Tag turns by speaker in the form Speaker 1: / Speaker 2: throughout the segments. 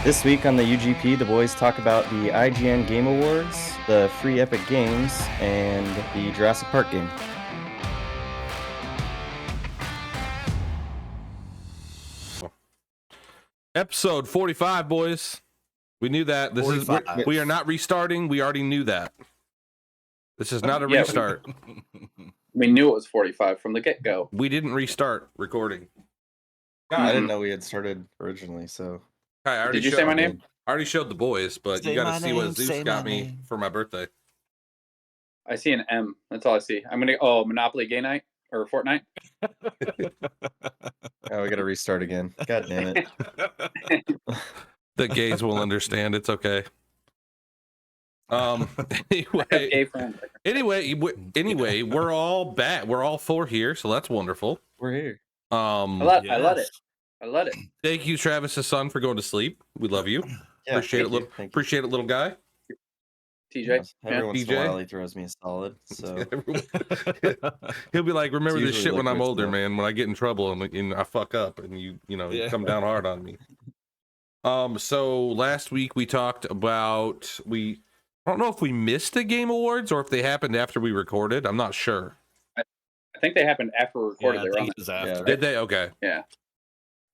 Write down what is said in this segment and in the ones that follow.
Speaker 1: This week on the UGP, the boys talk about the IGN Game Awards, the free Epic Games, and the Jurassic Park game.
Speaker 2: Episode 45, boys. We knew that. We are not restarting. We already knew that. This is not a restart.
Speaker 3: We knew it was 45 from the get-go.
Speaker 2: We didn't restart recording.
Speaker 1: I didn't know we had started originally, so...
Speaker 3: Did you say my name?
Speaker 2: I already showed the boys, but you got to see what Zeus got me for my birthday.
Speaker 3: I see an M. That's all I see. I'm going to... Monopoly Gay Night? Or Fortnite?
Speaker 1: Oh, we got to restart again. God damn it.
Speaker 2: The gays will understand. It's okay. Anyway, we're all back. We're all four here, so that's wonderful.
Speaker 1: We're here.
Speaker 3: I love it. I love it.
Speaker 2: Thank you, Travis's son, for going to sleep. We love you.
Speaker 1: Yeah,
Speaker 2: appreciate it, little guy.
Speaker 3: TJ.
Speaker 1: Every once in a while he throws me a solid. So
Speaker 2: he'll be like, "Remember this shit when I'm older, man. When I get in trouble and I fuck up, and you come down hard on me." So last week we talked about I don't know if we missed the Game Awards or if they happened after we recorded. I'm not sure.
Speaker 3: I think they happened after we recorded.
Speaker 2: Did they? Okay.
Speaker 3: Yeah.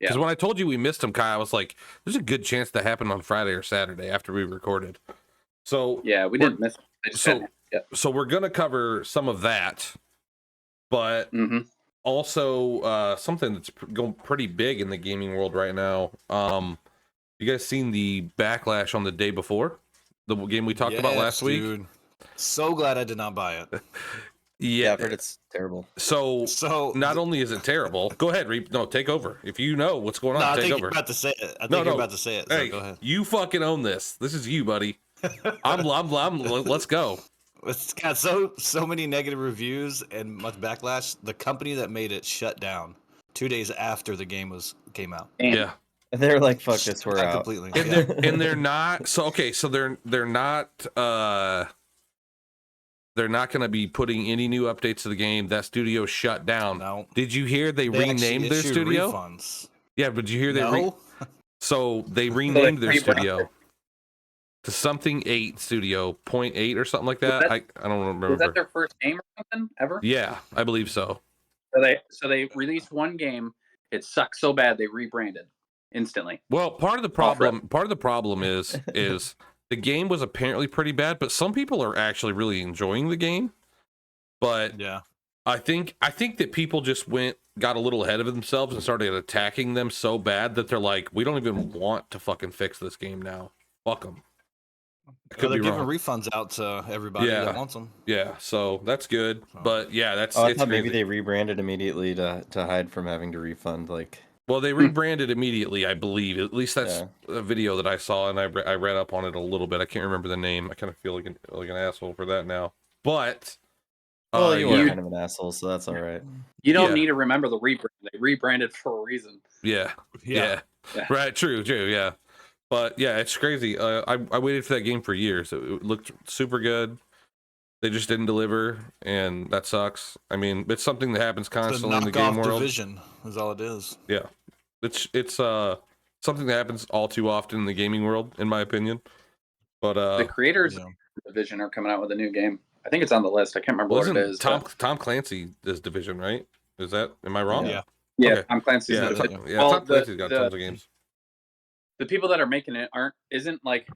Speaker 2: Because when I told you we missed them, Kai, I was like, "There's a good chance that happened on Friday or Saturday after we recorded." So
Speaker 3: yeah, we didn't miss it.
Speaker 2: So we're gonna cover some of that, but also something that's going pretty big in the gaming world right now. You guys seen the backlash on the day before the game we talked about last week?
Speaker 4: Dude. So glad I did not buy it.
Speaker 1: Yeah, I've heard it's terrible.
Speaker 2: So not only is it terrible, go ahead, Reap. No, take over. If you know what's going on, take over.
Speaker 4: You're about to say it. I think you're about to say it. So
Speaker 2: hey,
Speaker 4: go ahead.
Speaker 2: You fucking own this. This is you, buddy. Let's go.
Speaker 4: It's got so many negative reviews and much backlash. The company that made it shut down 2 days after the game came out.
Speaker 2: Yeah.
Speaker 1: They're like, fuck this, we're out.
Speaker 4: Completely.
Speaker 2: And they're not so they're not going to be putting any new updates to the game. That studio shut down.
Speaker 4: No.
Speaker 2: Did you hear they renamed their studio?
Speaker 4: Refunds.
Speaker 2: Yeah, but did you hear they renamed their studio to something 8 studio 0.8 or something like that? I don't remember.
Speaker 3: Was that their first game or something ever?
Speaker 2: Yeah, I believe so.
Speaker 3: So they released one game. It sucked so bad they rebranded instantly.
Speaker 2: Well, part of the problem is the game was apparently pretty bad, but some people are actually really enjoying the game. But
Speaker 4: yeah,
Speaker 2: I think that people just got a little ahead of themselves and started attacking them so bad that they're like, we don't even want to fucking fix this game now. Fuck them.
Speaker 4: They're giving refunds out to everybody that wants them.
Speaker 2: Yeah, so that's good. But yeah,
Speaker 1: I thought maybe they rebranded immediately to hide from having to refund.
Speaker 2: Well, they rebranded immediately, I believe. At least that's a video that I saw, and I read up on it a little bit. I can't remember the name. I kind of feel like an asshole for that now. But
Speaker 1: you are kind of an asshole, so that's all right.
Speaker 3: You don't need to remember the rebrand. They rebranded for a reason.
Speaker 2: Yeah. Right. True. Yeah. But yeah, it's crazy. I waited for that game for years. It looked super good. They just didn't deliver, and that sucks. I mean, it's something that happens constantly in the game world.
Speaker 4: Division is all it is.
Speaker 2: Yeah, it's something that happens all too often in the gaming world, in my opinion. But
Speaker 3: the creators of Division are coming out with a new game. I think it's on the list. I can't remember what it is.
Speaker 2: Tom Clancy is Division, right? Am I wrong?
Speaker 4: Yeah.
Speaker 2: Okay.
Speaker 3: Tom Clancy's
Speaker 2: Division. Tom Clancy's got tons of games.
Speaker 3: The people that are making it isn't like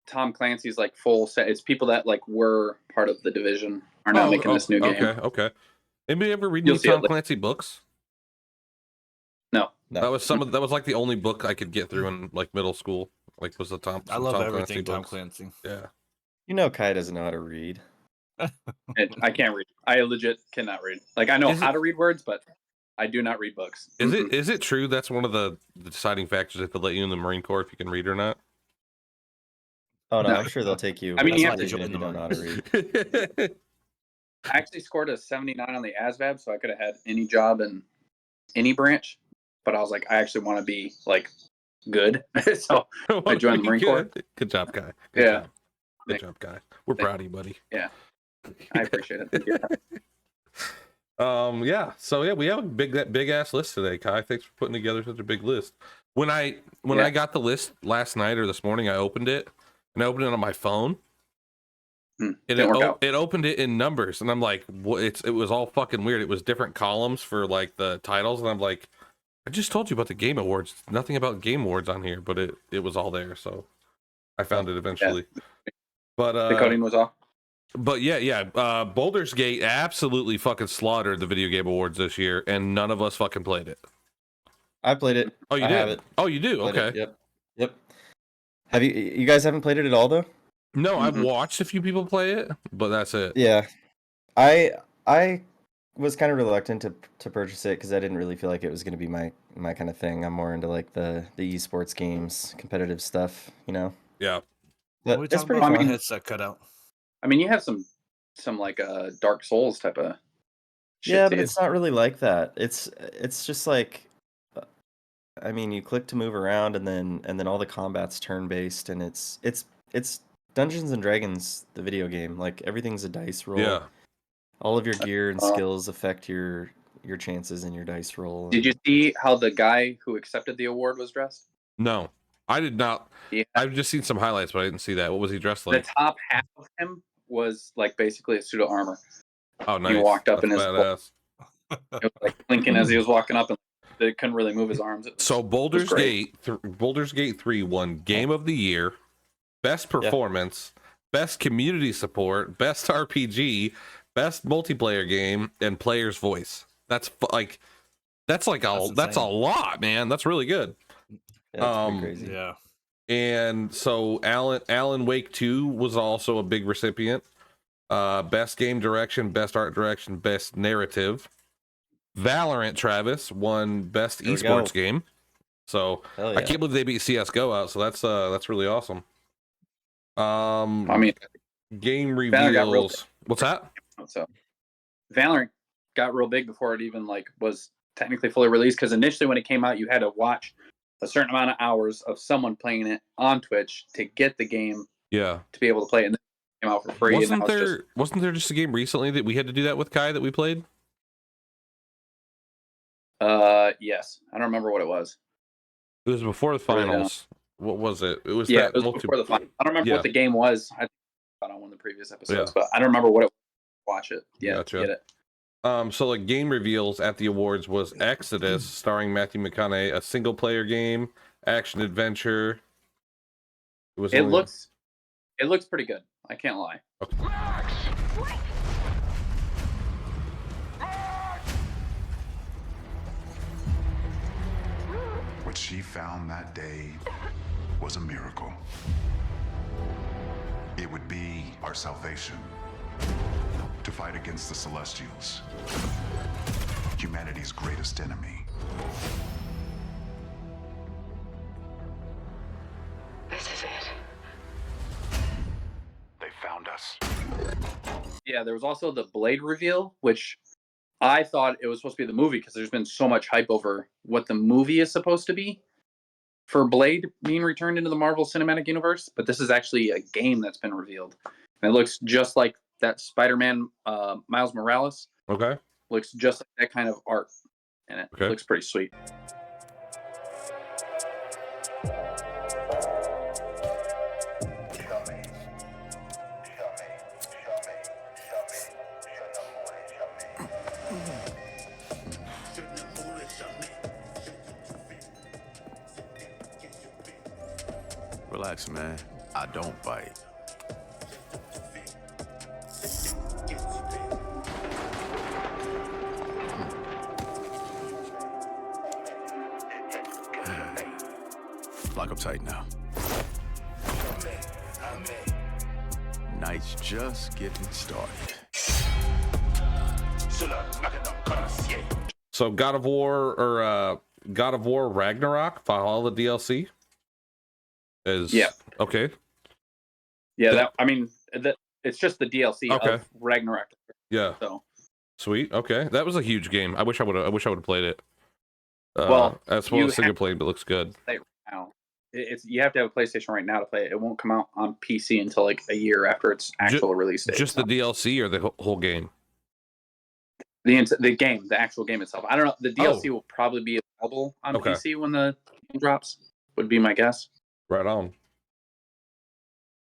Speaker 3: Tom Clancy's like full set. It's people that like were part of the Division are now making this new game.
Speaker 2: Okay. Anybody ever read any Tom Clancy books?
Speaker 3: No.
Speaker 2: That was like the only book I could get through in like middle school. Like was the Tom.
Speaker 4: I love everything
Speaker 2: Clancy
Speaker 4: Tom
Speaker 2: books.
Speaker 4: Clancy.
Speaker 2: Yeah.
Speaker 1: Kai doesn't know how to read.
Speaker 3: I can't read. I legit cannot read. Like I know how to read words, but I do not read books.
Speaker 2: Is it true that's one of the deciding factors if they let you in the Marine Corps if you can read or not?
Speaker 1: Oh no, I'm sure they'll take you.
Speaker 3: I mean, you
Speaker 1: have to if you don't know how to read.
Speaker 3: I actually scored a 79 on the ASVAB, so I could have had any job in any branch. But I was like, I actually want to be like good, so I joined the Marine Corps.
Speaker 2: Good job, Kai.
Speaker 3: Good
Speaker 2: job, Kai. We're proud of you, buddy.
Speaker 3: Yeah, I appreciate it.
Speaker 2: So we have a big ass list today, Kai. Thanks for putting together such a big list. When I got the list last night or this morning, I opened it on my phone. And it opened it in numbers, and I'm like, what? It was all fucking weird. It was different columns for like the titles, and I'm like, I just told you about the Game Awards. Nothing about Game Awards on here, but it was all there, so I found it eventually. Yeah. But
Speaker 3: the coding was off.
Speaker 2: But yeah. Baldur's Gate absolutely fucking slaughtered the Video Game Awards this year, and none of us fucking played it.
Speaker 1: I played it.
Speaker 2: Oh, you did? Oh, you do? Okay.
Speaker 1: Yep. Have you guys haven't played it at all though?
Speaker 2: No, I've watched a few people play it, but that's it.
Speaker 1: Yeah, I was kind of reluctant to purchase it because I didn't really feel like it was going to be my kind of thing. I'm more into like the esports games, competitive stuff, you know.
Speaker 2: Yeah,
Speaker 1: but it's pretty fun.
Speaker 4: Headset cut out.
Speaker 3: I mean, you have some like Dark Souls type of shit.
Speaker 1: Yeah, but it's not really like that. It's just like, I mean, you click to move around, and then all the combat's turn based, and it's Dungeons and Dragons, the video game. Like everything's a dice roll.
Speaker 2: Yeah.
Speaker 1: All of your gear and skills affect your chances in your dice roll.
Speaker 3: Did you see how the guy who accepted the award was dressed?
Speaker 2: No, I did not. Yeah. I've just seen some highlights, but I didn't see that. What was he dressed like?
Speaker 3: The top half of him was like basically a suit of armor.
Speaker 2: Oh, nice.
Speaker 3: He walked up
Speaker 2: That's
Speaker 3: in his
Speaker 2: badass.
Speaker 3: It was like blinking as he was walking up, and they couldn't really move his arms.
Speaker 2: So Baldur's Gate 3 won Game of the Year, Best Performance, Best Community Support, Best RPG, Best Multiplayer Game, and Player's Voice. That's a lot, man. That's really good.
Speaker 1: Yeah, that's pretty crazy.
Speaker 4: Yeah.
Speaker 2: And so Alan Wake 2 was also a big recipient. Best Game Direction, Best Art Direction, Best Narrative. Valorant, Travis, won Best Esports Game. So I can't believe they beat CS:GO out. So that's really awesome.
Speaker 3: I mean,
Speaker 2: game reveals. What's that?
Speaker 3: So Valorant got real big before it even like was technically fully released, because initially when it came out, you had to watch a certain amount of hours of someone playing it on Twitch to get the game.
Speaker 2: Yeah.
Speaker 3: To be able to play it, and then it came out for free.
Speaker 2: Wasn't there just a game recently that we had to do that with Kai that we played?
Speaker 3: Yes. I don't remember what it was.
Speaker 2: It was before the finals. What was it? It was
Speaker 3: it was before the finals. I don't remember what the game was. I on one of the previous episodes, but I don't remember what it was. Watch it. Yeah,
Speaker 2: gotcha.
Speaker 3: Get it.
Speaker 2: So like game reveals at the awards was Exodus, starring Matthew McConaughey, a single player game, action adventure.
Speaker 3: It looks pretty good. I can't lie.
Speaker 2: Okay.
Speaker 5: What she found that day was a miracle. It would be our salvation to fight against the Celestials, humanity's greatest enemy.
Speaker 6: This is it.
Speaker 5: They found us.
Speaker 3: Yeah, there was also the Blade reveal, which I thought it was supposed to be the movie, because there's been so much hype over what the movie is supposed to be for Blade being returned into the Marvel Cinematic Universe. But this is actually a game that's been revealed. And it looks just like that Spider-Man Miles Morales.
Speaker 2: Okay.
Speaker 3: Looks just like that kind of art in it.
Speaker 2: Okay.
Speaker 3: It looks pretty sweet.
Speaker 7: Relax, man. I don't bite. Lock up tight now. Night's just getting started.
Speaker 2: So God of War Ragnarok, Valhalla DLC is okay.
Speaker 3: Yeah, it's just the DLC of Ragnarok.
Speaker 2: Yeah.
Speaker 3: So
Speaker 2: sweet. Okay, that was a huge game. I wish I would have played it.
Speaker 3: Well,
Speaker 2: that's one single player, but looks good.
Speaker 3: Right now, you have to have a PlayStation right now to play it. It won't come out on PC until like a year after its actual release date.
Speaker 2: Just the DLC or the whole game?
Speaker 3: The game, the actual game itself. I don't know. The DLC will probably be available on PC when the drops would be my guess.
Speaker 2: Right on.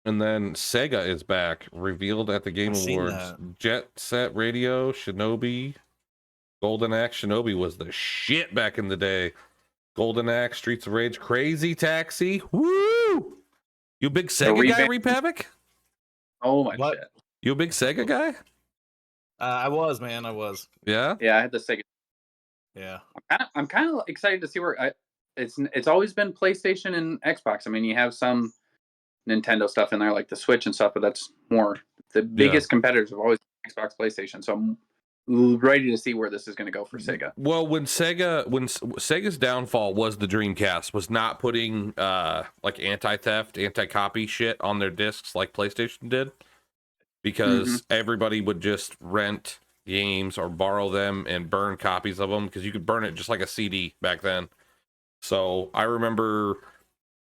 Speaker 2: And then Sega is back, revealed at the Game Awards. Jet Set Radio, Shinobi, Golden Axe. Shinobi was the shit back in the day. Golden Axe, Streets of Rage, Crazy Taxi. Woo! You a big Sega guy, ReapHavoc?
Speaker 3: Oh my shit.
Speaker 2: You a big Sega guy?
Speaker 4: I was, man. I was.
Speaker 2: Yeah?
Speaker 3: Yeah, I had the Sega.
Speaker 4: Yeah.
Speaker 3: I'm kind of excited to see where it's always been PlayStation and Xbox. I mean, you have some Nintendo stuff in there like the Switch and stuff, but that's more the biggest competitors have always been Xbox, PlayStation. So I'm ready to see where this is going to go for Sega.
Speaker 2: Well, when Sega's downfall was the Dreamcast, was not putting like anti-theft, anti-copy shit on their discs like PlayStation did, because everybody would just rent games or borrow them and burn copies of them, because you could burn it just like a CD back then. So I remember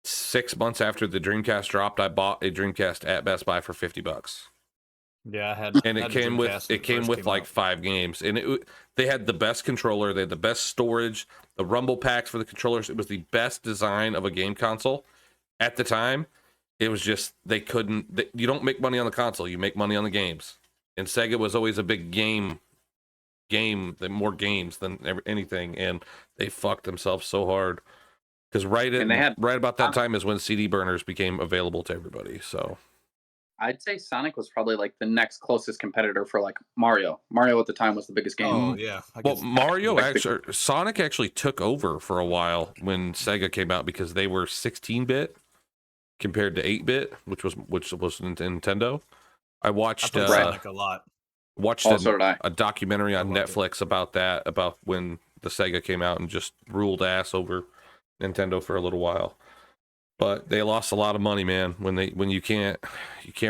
Speaker 2: 6 months after the Dreamcast dropped, I bought a Dreamcast at Best Buy for $50.
Speaker 4: Yeah, I had.
Speaker 2: And it came with like 5 games, and they had the best controller, they had the best storage, the rumble packs for the controllers. It was the best design of a game console at the time. It was just you don't make money on the console, you make money on the games. And Sega was always a big game, more games than anything, and they fucked themselves so hard. Because right about that time is when CD burners became available to everybody. So
Speaker 3: I'd say Sonic was probably like the next closest competitor for like Mario. Mario at the time was the biggest game.
Speaker 4: Oh yeah.
Speaker 2: Sonic actually took over for a while when Sega came out, because they were 16-bit compared to 8-bit, which was Nintendo. I watched
Speaker 4: Sonic a lot.
Speaker 2: Watched a documentary on Netflix about when the Sega came out and just ruled ass over Nintendo for a little while. But they lost a lot of money, man. When you can't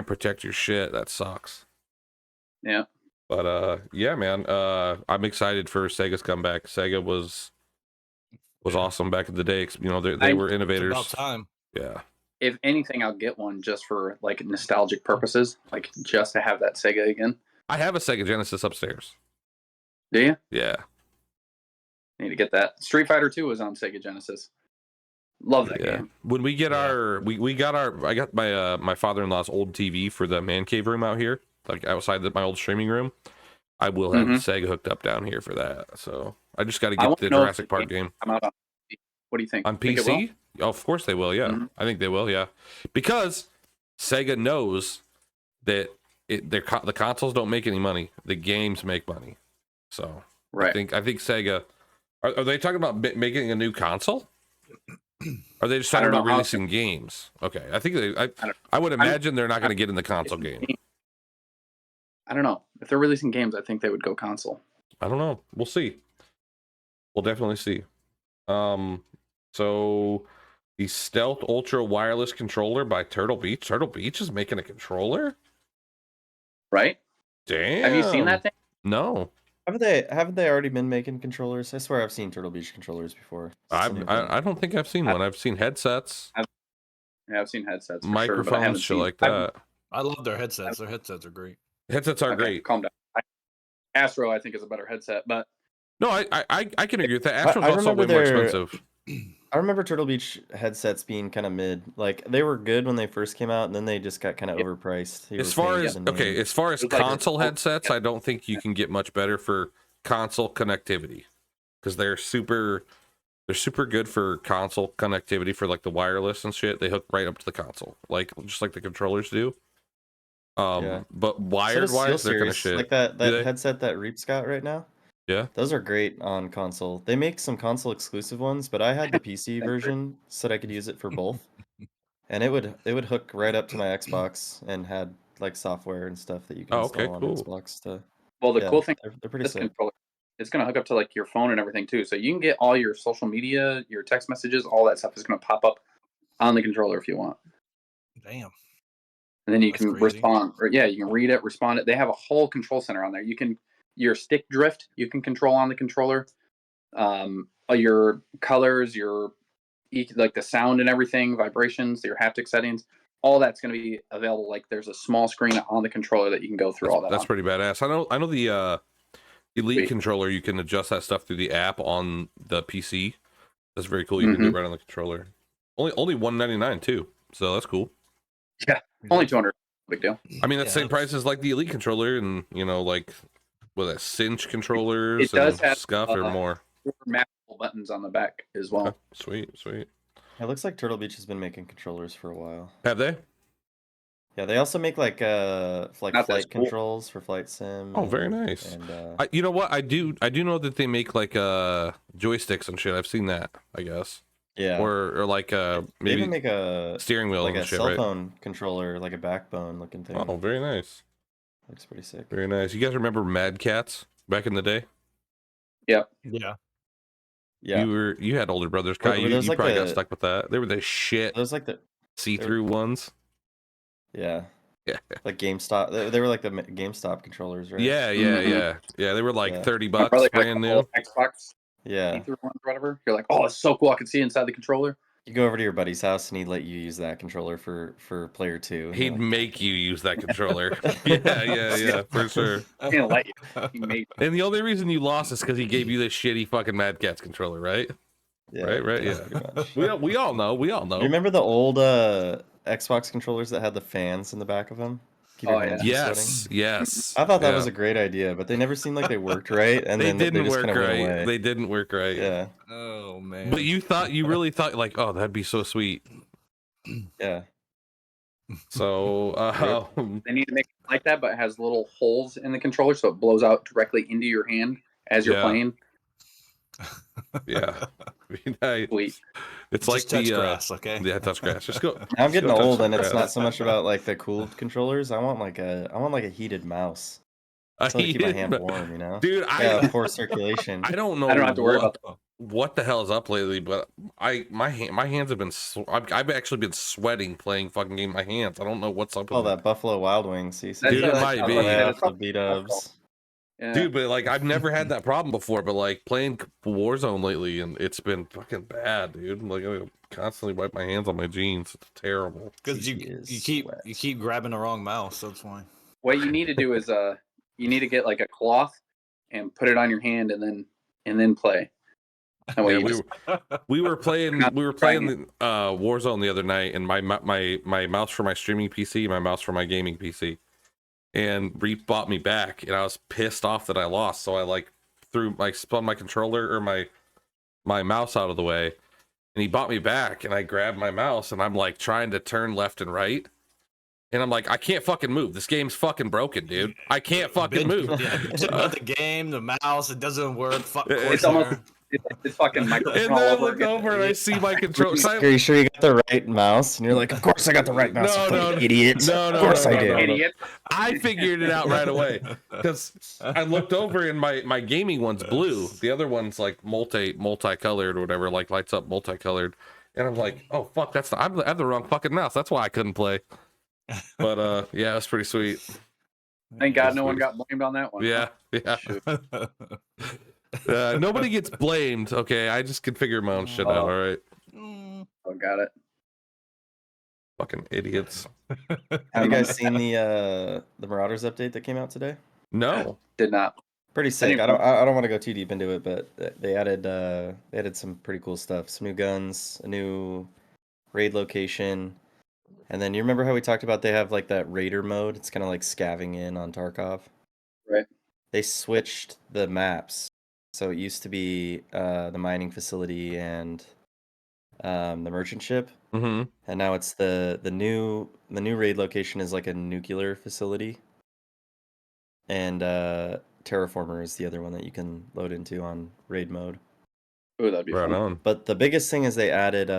Speaker 2: protect your shit, that sucks.
Speaker 3: Yeah.
Speaker 2: But yeah, man. I'm excited for Sega's comeback. Sega was awesome back in the day. You know, they were innovators.
Speaker 4: It's about time.
Speaker 2: Yeah.
Speaker 3: If anything, I'll get one just for like nostalgic purposes, like just to have that Sega again.
Speaker 2: I have a Sega Genesis upstairs.
Speaker 3: Do you?
Speaker 2: Yeah.
Speaker 3: Need to get that. Street Fighter 2 was on Sega Genesis. Love that game.
Speaker 2: When we get I got my father-in-law's old TV for the man cave room out here, like outside my old streaming room. I will have Sega hooked up down here for that. So I just got to get the Jurassic Park game.
Speaker 3: What do you think?
Speaker 2: On PC? Oh, of course they will. Yeah, I think they will. Yeah, because Sega knows that the consoles don't make any money. The games make money. So
Speaker 3: right.
Speaker 2: I think Sega. Are they talking about making a new console? Are they just talking about releasing games? Okay, I think I would imagine they're not going to get in the console game.
Speaker 3: I don't know. If they're releasing games, I think they would go console.
Speaker 2: I don't know. We'll see. We'll definitely see. So the Stealth Ultra wireless controller by Turtle Beach. Turtle Beach is making a controller?
Speaker 3: Right?
Speaker 2: Damn.
Speaker 3: Have you seen that thing?
Speaker 2: No.
Speaker 1: Haven't they already been making controllers? I swear I've seen Turtle Beach controllers before.
Speaker 2: I don't think I've seen one. I've seen headsets.
Speaker 3: I've seen headsets.
Speaker 2: Microphones, shit like that.
Speaker 4: I love their headsets. Their headsets are great.
Speaker 2: Headsets are great.
Speaker 3: Calm down. Astro, I think, is a better headset, but
Speaker 2: no, I can agree with that. Astro's also way more expensive.
Speaker 1: I remember Turtle Beach headsets being kind of mid. Like they were good when they first came out, and then they just got kind of overpriced.
Speaker 2: As far as console headsets, I don't think you can get much better for console connectivity, because they're super good for console connectivity for like the wireless and shit. They hook right up to the console, like just like the controllers do. But wired wise, they're kind of shit.
Speaker 1: Like that headset that Reap's got right now.
Speaker 2: Yeah,
Speaker 1: those are great on console. They make some console exclusive ones, but I had the PC version so that I could use it for both, and it would hook right up to my Xbox and had like software and stuff that you can install on Xbox.
Speaker 3: Cool thing,
Speaker 1: they're pretty sick.
Speaker 3: It's gonna hook up to like your phone and everything too, so you can get all your social media, your text messages, all that stuff is gonna pop up on the controller if you want.
Speaker 4: Damn.
Speaker 3: And then you can respond, you can read it, respond it. They have a whole control center on there. You can. Your stick drift, you can control on the controller. Your colors, like the sound and everything, vibrations, your haptic settings, all that's going to be available. Like there's a small screen on the controller that you can go through all that.
Speaker 2: That's pretty badass. I know the Elite controller, you can adjust that stuff through the app on the PC. That's very cool. You can do it right on the controller. Only $199 too, so that's cool.
Speaker 3: Yeah, only 200. Big deal.
Speaker 2: I mean, that's the same price as like the Elite controller, and like with a cinch controllers
Speaker 3: It does
Speaker 2: and
Speaker 3: have
Speaker 2: scuff or more.
Speaker 3: Mappable buttons on the back as well.
Speaker 2: Okay. Sweet.
Speaker 1: It looks like Turtle Beach has been making controllers for a while.
Speaker 2: Have they?
Speaker 1: Yeah, they also make like flight controls for Flight Sim.
Speaker 2: Oh, very nice. And you know what? I do know that they make like joysticks and shit. I've seen that, I guess.
Speaker 1: Yeah.
Speaker 2: Or like
Speaker 1: they
Speaker 2: maybe
Speaker 1: even make a
Speaker 2: steering wheel
Speaker 1: like
Speaker 2: and
Speaker 1: a
Speaker 2: shit,
Speaker 1: cell
Speaker 2: right?
Speaker 1: phone controller, like a backbone looking thing.
Speaker 2: Oh, very nice.
Speaker 1: Looks pretty sick.
Speaker 2: Very nice. You guys remember Mad Cats back in the day?
Speaker 3: Yep.
Speaker 4: Yeah.
Speaker 1: Yeah.
Speaker 2: You had older brothers, Kai. You
Speaker 1: like
Speaker 2: probably got stuck with that. They were the shit.
Speaker 1: Those like the
Speaker 2: see-through ones.
Speaker 1: Yeah.
Speaker 2: Yeah.
Speaker 1: Like GameStop. They were like the GameStop controllers, right?
Speaker 2: Yeah. Yeah, they were like $30
Speaker 3: like
Speaker 2: brand new.
Speaker 3: Xbox.
Speaker 1: Yeah.
Speaker 3: See-through ones, whatever. You're like, oh, it's so cool. I can see inside the controller.
Speaker 1: You go over to your buddy's house and he'd let you use that controller for player 2.
Speaker 2: He'd make you use that controller. yeah, for sure.
Speaker 3: He's gonna let you. He made you.
Speaker 2: And the only reason you lost is because he gave you this shitty fucking Mad Cats controller, right?
Speaker 1: Yeah,
Speaker 2: right. Yeah. we all know.
Speaker 1: You remember the old Xbox controllers that had the fans in the back of them? Keep your hands from sweating?
Speaker 2: Yes.
Speaker 1: I thought that was a great idea, but they never seemed like they worked right, and
Speaker 2: they
Speaker 1: then
Speaker 2: didn't
Speaker 1: just
Speaker 2: work
Speaker 1: kind of
Speaker 2: right.
Speaker 1: went away.
Speaker 2: They didn't work right.
Speaker 1: Yeah.
Speaker 4: Oh man.
Speaker 2: But you really thought like, oh, that'd be so sweet.
Speaker 1: Yeah.
Speaker 2: So
Speaker 3: they need to make it like that, but it has little holes in the controller, so it blows out directly into your hand as you're playing.
Speaker 2: Yeah.
Speaker 3: Sweet.
Speaker 2: It's
Speaker 4: just
Speaker 2: like
Speaker 4: touch
Speaker 2: the
Speaker 4: grass, okay?
Speaker 2: Yeah, touch grass. Just go.
Speaker 1: I'm getting old, and it's not so much about like the cooled controllers. I want like a heated mouse. So to keep my hand warm, you know.
Speaker 2: Dude,
Speaker 1: poor circulation.
Speaker 2: I don't know.
Speaker 3: I don't have to worry about
Speaker 2: what the hell is up lately, but my hands have been. I've actually been sweating playing fucking game. My hands. I don't know what's up with
Speaker 1: that Buffalo Wild Wings.
Speaker 2: Dude, it might be.
Speaker 1: The B-dubs.
Speaker 3: Yeah.
Speaker 2: Dude, but like I've never had that problem before, but like playing Warzone lately, and it's been fucking bad, dude. Like I constantly wipe my hands on my jeans. It's terrible.
Speaker 4: Because you keep grabbing the wrong mouse. That's why.
Speaker 3: What you need to do is you need to get like a cloth and put it on your hand and then play.
Speaker 2: Yeah, we were playing Warzone the other night, and my mouse for my streaming PC, my mouse for my gaming PC. And Reap bought me back, and I was pissed off that I lost. So I spun my controller or my mouse out of the way, and he bought me back. And I grabbed my mouse, and I'm like trying to turn left and right, and I'm like, I can't fucking move. This game's fucking broken, dude. I can't fucking move.
Speaker 4: About the game, the mouse, it doesn't work.
Speaker 3: It's almost it's fucking microphone.
Speaker 2: And then I look over and I see my controller.
Speaker 1: Are you sure you got the right mouse? And you're like, of course I got the right mouse.
Speaker 2: No,
Speaker 1: idiot.
Speaker 2: No,
Speaker 1: of course I did.
Speaker 3: Idiot.
Speaker 2: I figured it out right away because I looked over and my gaming one's blue. The other one's like multicolored or whatever, like lights up multicolored. And I'm like, oh fuck, I have the wrong fucking mouse. That's why I couldn't play. But yeah, it was pretty sweet.
Speaker 3: Thank God no one got blamed on that one.
Speaker 2: Yeah. Nobody gets blamed. Okay, I just configure my own shit out. All right.
Speaker 3: Oh, got it.
Speaker 2: Fucking idiots.
Speaker 1: Have you guys seen the Marauders update that came out today?
Speaker 2: No,
Speaker 3: did not.
Speaker 1: Pretty sick. I don't want to go too deep into it, but they added some pretty cool stuff. Some new guns, a new raid location, and then you remember how we talked about they have like that raider mode? It's kind of like scavenging in on Tarkov.
Speaker 3: Right.
Speaker 1: They switched the maps. So it used to be the mining facility and the merchant ship,
Speaker 2: and
Speaker 1: now it's the new raid location is like a nuclear facility, and Terraformer is the other one that you can load into on raid mode.
Speaker 3: Oh, that'd be
Speaker 2: right
Speaker 3: fun.
Speaker 2: on.
Speaker 1: But the biggest thing is they added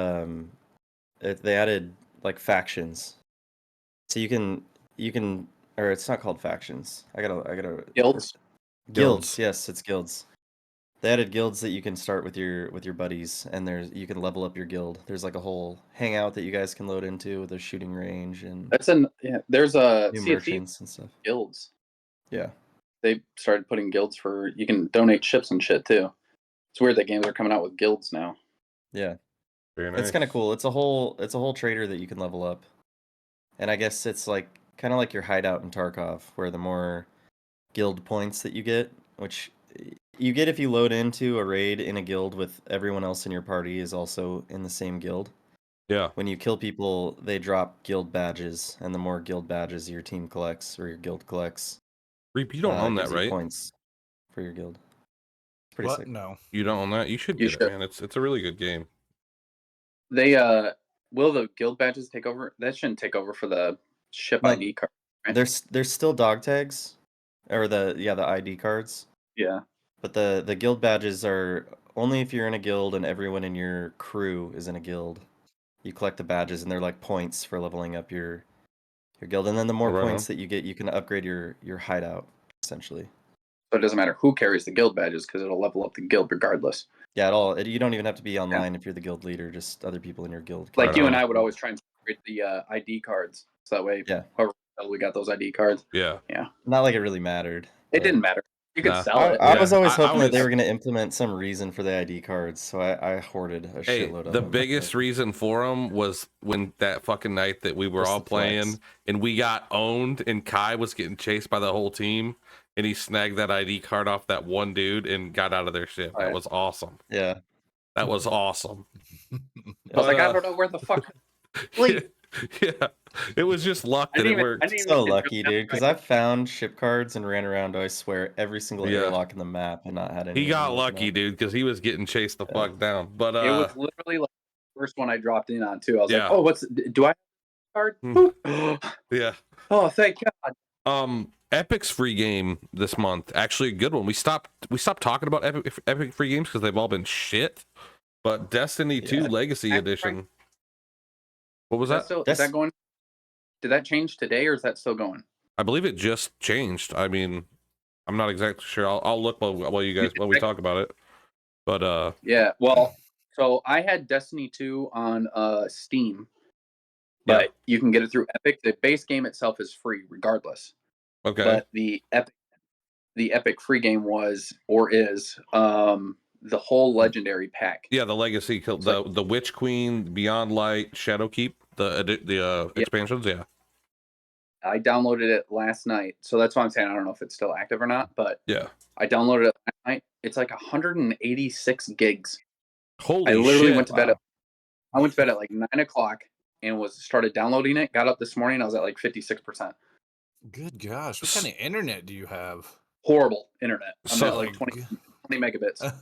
Speaker 1: like factions, so you can or it's not called factions. I gotta guilds. Yes, it's guilds. They added guilds that you can start with your buddies, and you can level up your guild. There's like a whole hangout that you guys can load into with a shooting range and
Speaker 3: there's a
Speaker 1: new
Speaker 3: CFP
Speaker 1: merchants and stuff.
Speaker 3: guilds.
Speaker 1: Yeah,
Speaker 3: they started putting guilds for you can donate ships and shit too. It's weird that games are coming out with guilds now.
Speaker 1: Yeah,
Speaker 2: very nice.
Speaker 1: It's kind of cool. It's a whole trader that you can level up, and I guess it's like kind of like your hideout in Tarkov, where the more guild points that you get, which you get if you load into a raid in a guild with everyone else in your party is also in the same guild.
Speaker 2: Yeah.
Speaker 1: When you kill people, they drop guild badges, and the more guild badges your team collects or your guild collects,
Speaker 2: Reap, you don't own that,
Speaker 1: gives you
Speaker 2: right?
Speaker 1: points for your guild. It's pretty sick.
Speaker 4: No.
Speaker 2: You don't own that? You should get it, man. It's a really good game.
Speaker 3: They will the guild badges take over? That shouldn't take over for the ship ID card. Right?
Speaker 1: There's still dog tags, or the ID cards.
Speaker 3: Yeah.
Speaker 1: But the guild badges are only if you're in a guild and everyone in your crew is in a guild. You collect the badges, and they're like points for leveling up your guild. And then the more points that you get, you can upgrade your hideout, essentially.
Speaker 3: So it doesn't matter who carries the guild badges because it'll level up the guild regardless.
Speaker 1: Yeah, at all. You don't even have to be online if you're the guild leader. Just other people in your guild.
Speaker 3: Like you and I would always try and separate the ID cards, so that way, whoever we got those ID cards.
Speaker 2: Yeah.
Speaker 1: Not like it really mattered.
Speaker 3: It didn't matter. You could sell it.
Speaker 1: I was always hoping that they were going to implement some reason for the ID cards, so I hoarded a shitload of them.
Speaker 2: The biggest reason for them was when that fucking night that we were all playing and we got owned and Kai was getting chased by the whole team and he snagged that ID card off that one dude and got out of their ship. That was awesome.
Speaker 1: Yeah.
Speaker 2: That was awesome.
Speaker 3: I was like, I don't know where the fuck.
Speaker 2: Yeah. It was just luck that it worked.
Speaker 1: So lucky, dude, because I've found ship cards and ran around, I swear, every single airlock in the map and not had any.
Speaker 2: He got lucky, dude, because he was getting chased the fuck down. But
Speaker 3: it was literally like the first one I dropped in on too. I was like, oh, do I have a card?
Speaker 2: Yeah.
Speaker 3: Oh, thank God.
Speaker 2: Epic's free game this month, actually a good one. We stopped talking about Epic free games because they've all been shit. But Destiny 2 Legacy Edition. What was that?
Speaker 3: Is that going? Did that change today, or is that still going?
Speaker 2: I believe it just changed. I mean, I'm not exactly sure. I'll look while you guys we talk about it. But
Speaker 3: yeah, well, so I had Destiny 2 on Steam, but you can get it through Epic. The base game itself is free, regardless.
Speaker 2: Okay.
Speaker 3: But the Epic free game is the whole legendary pack.
Speaker 2: Yeah, the Legacy, the Witch Queen, Beyond Light, Shadowkeep, the expansions. Yeah.
Speaker 3: I downloaded it last night, so that's why I'm saying I don't know if it's still active or not. But
Speaker 2: yeah,
Speaker 3: I downloaded it last night. It's like 186 gigs.
Speaker 2: Holy!
Speaker 3: I literally
Speaker 2: shit.
Speaker 3: went to bed. I went to bed at like 9 o'clock and started downloading it. Got up this morning. I was at like 56%.
Speaker 4: Good gosh! What kind of internet do you have?
Speaker 3: Horrible internet. I'm at like 20 megabits.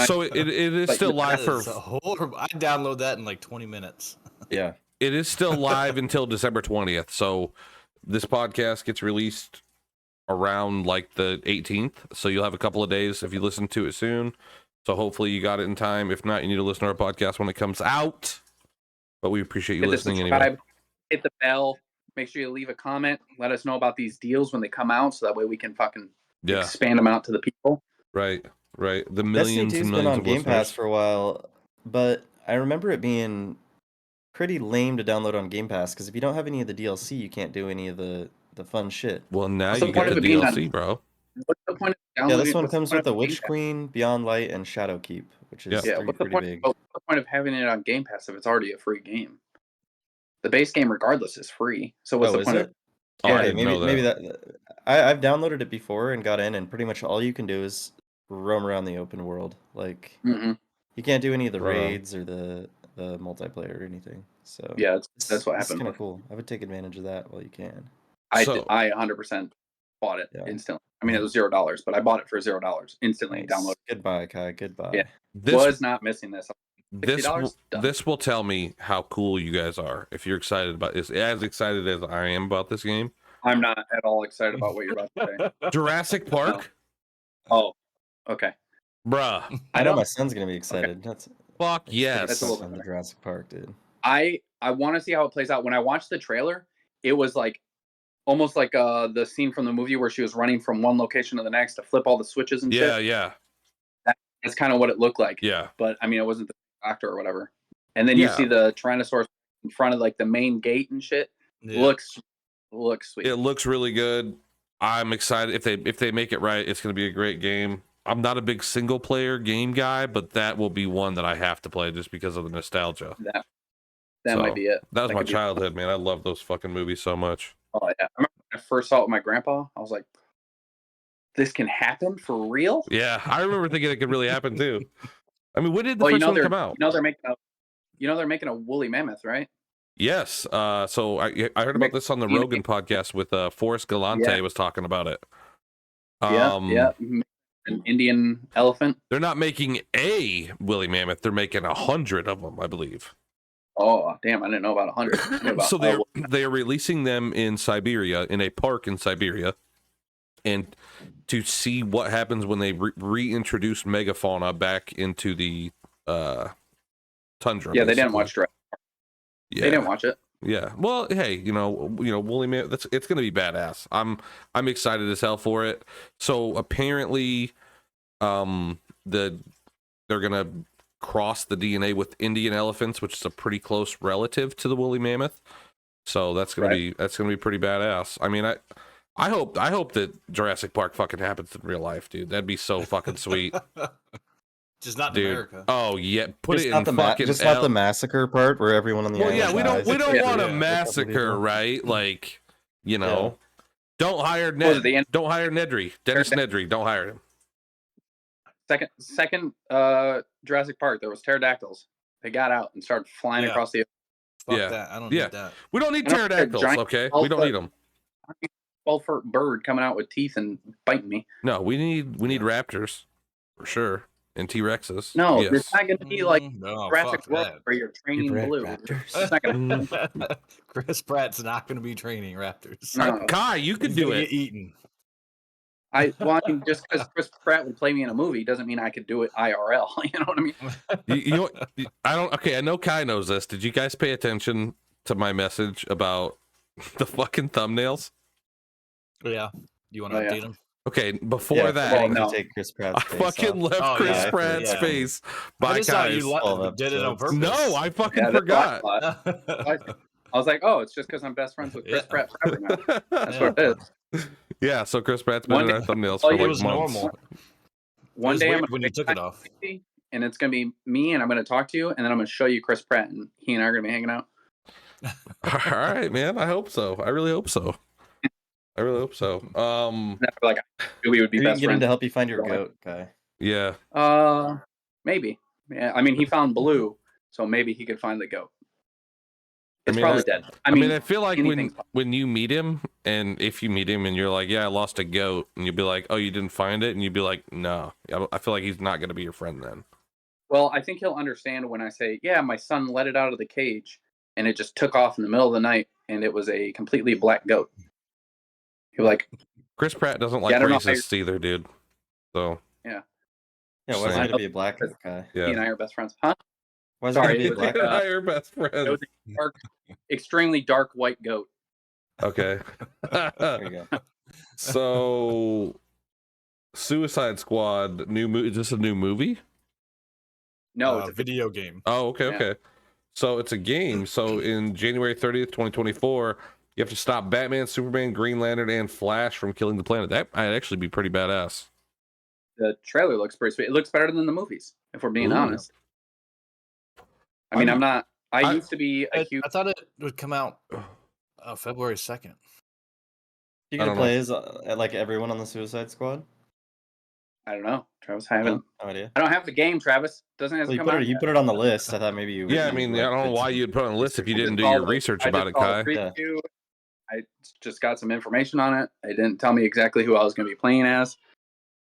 Speaker 2: So it is still live for
Speaker 4: horrible. I download that in like 20 minutes.
Speaker 1: Yeah.
Speaker 2: It is still live until December 20th. So this podcast gets released around like the 18th. So you'll have a couple of days if you listen to it soon. So hopefully you got it in time. If not, you need to listen to our podcast when it comes out. But we appreciate you listening anyway.
Speaker 3: Hit the bell. Make sure you leave a comment. Let us know about these deals when they come out, so that way we can fucking expand them out to the people.
Speaker 2: Right. The millions and millions
Speaker 1: been on
Speaker 2: of
Speaker 1: Game
Speaker 2: listeners.
Speaker 1: Pass for a while, but I remember it being pretty lame to download on Game Pass because if you don't have any of the DLC, you can't do any of the fun shit.
Speaker 2: Well, now you get the DLC, bro.
Speaker 3: What's the point of downloading?
Speaker 1: Yeah, this one comes with the Witch Queen, Beyond Light, and Shadowkeep, which is pretty big.
Speaker 3: What's the point of having it on Game Pass if it's already a free game? The base game, regardless, is free. So what's the point of?
Speaker 1: Yeah, maybe that. I've downloaded it before and got in, and pretty much all you can do is roam around the open world. Like you can't do any of the raids or the multiplayer or anything. So
Speaker 3: yeah, that's what happened.
Speaker 1: It's kind of cool. I would take advantage of that while you can.
Speaker 3: I 100% bought it instantly. I mean, it was $0, but I bought it for $0 instantly.
Speaker 1: Nice.
Speaker 3: Download.
Speaker 1: Goodbye, Kai. Goodbye.
Speaker 3: Yeah, was not missing this.
Speaker 2: This will tell me how cool you guys are if you're excited about this. As excited as I am about this game.
Speaker 3: I'm not at all excited about what you're about to say.
Speaker 2: Jurassic Park.
Speaker 3: No. Oh, okay,
Speaker 2: bruh.
Speaker 1: I know my son's gonna be excited. That's
Speaker 2: fuck yes.
Speaker 1: That's a little bit Jurassic Park, dude.
Speaker 3: I want to see how it plays out. When I watched the trailer, it was like almost like the scene from the movie where she was running from one location to the next to flip all the switches and shit.
Speaker 2: Yeah.
Speaker 3: That's kind of what it looked like.
Speaker 2: Yeah.
Speaker 3: But I mean, it wasn't the actor or whatever. And then you see the Tyrannosaurus in front of like the main gate and shit. Yeah. Looks sweet.
Speaker 2: It looks really good. I'm excited. If they make it right, it's going to be a great game. I'm not a big single player game guy, but that will be one that I have to play just because of the nostalgia.
Speaker 3: That might be it.
Speaker 2: That was my childhood, man. I love those fucking movies so much.
Speaker 3: Oh yeah, I remember when I first saw it with my grandpa. I was like, this can happen for real?
Speaker 2: Yeah, I remember thinking it could really happen too. I mean, when did the first one come out?
Speaker 3: They're making a woolly mammoth, right?
Speaker 2: Yes. So I heard about this on the Rogan podcast with Forrest Galante was talking about it.
Speaker 3: Yeah. An Indian elephant.
Speaker 2: They're not making a woolly mammoth. They're making 100 of them, I believe.
Speaker 3: Oh, damn. I didn't know about 100.
Speaker 2: So they're releasing them in Siberia, in a park in Siberia, and to see what happens when they reintroduce megafauna back into the tundra.
Speaker 3: Yeah, they didn't watch Jurassic Park.
Speaker 2: Yeah.
Speaker 3: They didn't watch it.
Speaker 2: Yeah. Well, hey, woolly mammoth. It's gonna be badass. I'm excited as hell for it. So apparently, they're gonna cross the DNA with Indian elephants, which is a pretty close relative to the woolly mammoth. So that's gonna be pretty badass. I mean, I hope that Jurassic Park fucking happens in real life, dude. That'd be so fucking sweet.
Speaker 4: Just not in America.
Speaker 2: Oh yeah, put
Speaker 1: just
Speaker 2: it
Speaker 1: not
Speaker 2: in
Speaker 1: the
Speaker 2: fucking
Speaker 1: just not the massacre part where everyone on the island dies.
Speaker 2: we don't want a massacre, right? Like, don't hire Ned. Don't hire Nedry. Dennis Nedry. Don't hire him.
Speaker 3: Second Jurassic Park, there was pterodactyls. They got out and started flying across the.
Speaker 4: Fuck that. I don't need that.
Speaker 2: We don't need pterodactyls. Okay, we don't need them.
Speaker 3: 12-foot bird coming out with teeth and biting me.
Speaker 2: No, we need raptors for sure. And T-Rexes.
Speaker 3: No, it's not going to be like Jurassic Park where you're training blue. It's not gonna...
Speaker 4: Chris Pratt's not going to be training raptors.
Speaker 2: No. Kai, you could do it.
Speaker 4: Get eaten.
Speaker 3: Just because Chris Pratt would play me in a movie doesn't mean I could do it IRL. You know what I mean?
Speaker 2: I know Kai knows this. Did you guys pay attention to my message about the fucking thumbnails?
Speaker 4: Yeah. You want to update them?
Speaker 2: Okay, before that,
Speaker 1: take Chris Pratt's face
Speaker 2: fucking left Chris Pratt's face by Kai.
Speaker 4: You did it on purpose.
Speaker 2: No, I fucking forgot.
Speaker 3: I was like, oh, it's just because I'm best friends with Chris Pratt forever now. That's what it is.
Speaker 2: Yeah, so Chris Pratt's been in our thumbnails for like months.
Speaker 4: Normal.
Speaker 3: One day I'm
Speaker 4: when you took it off,
Speaker 3: and it's gonna be me, and I'm gonna talk to you, and then I'm gonna show you Chris Pratt, and he and I are gonna be hanging out.
Speaker 2: All right, man. I hope so. I really hope so.
Speaker 3: Like we would be best
Speaker 1: get him
Speaker 3: friends.
Speaker 1: to help you find your goat, guy.
Speaker 2: Yeah.
Speaker 3: Maybe. Yeah. I mean, he found Blue, so maybe he could find the goat. It's probably dead. I mean,
Speaker 2: I feel like when you meet him, and if you meet him, and you're like, "Yeah, I lost a goat," and you'll be like, "Oh, you didn't find it," and you'd be like, "No." I feel like he's not going to be your friend then.
Speaker 3: Well, I think he'll understand when I say, "Yeah, my son let it out of the cage, and it just took off in the middle of the night, and it was a completely black goat." You're like,
Speaker 2: Chris Pratt doesn't like racists either, dude. So
Speaker 3: yeah.
Speaker 1: Why is it to be a black guy?
Speaker 3: Yeah. He and I are best friends, huh?
Speaker 1: Why is it to be a black guy?
Speaker 2: I are best friends.
Speaker 3: It was a extremely dark white goat.
Speaker 2: Okay.
Speaker 1: There you go.
Speaker 2: So, Suicide Squad is this a new movie?
Speaker 3: No, it's a
Speaker 4: video game.
Speaker 2: Oh, okay, okay. So it's a game. So in January 30th, 2024. You have to stop Batman, Superman, Green Lantern, and Flash from killing the planet. That might actually be pretty badass.
Speaker 3: The trailer looks pretty sweet. It looks better than the movies, if we're being honest. I mean, I used to be a huge...
Speaker 4: I thought it would come out February 2nd.
Speaker 1: You gonna play as like everyone on the Suicide Squad?
Speaker 3: I don't know, Travis. I haven't.
Speaker 1: No idea.
Speaker 3: I don't have the game, Travis. Doesn't have to come out.
Speaker 1: You put it on the list. I thought maybe you.
Speaker 2: Yeah, I mean, I don't know why you'd put it on the list if you didn't do your research about it, Kai.
Speaker 3: I just got some information on it. It didn't tell me exactly who I was going to be playing as,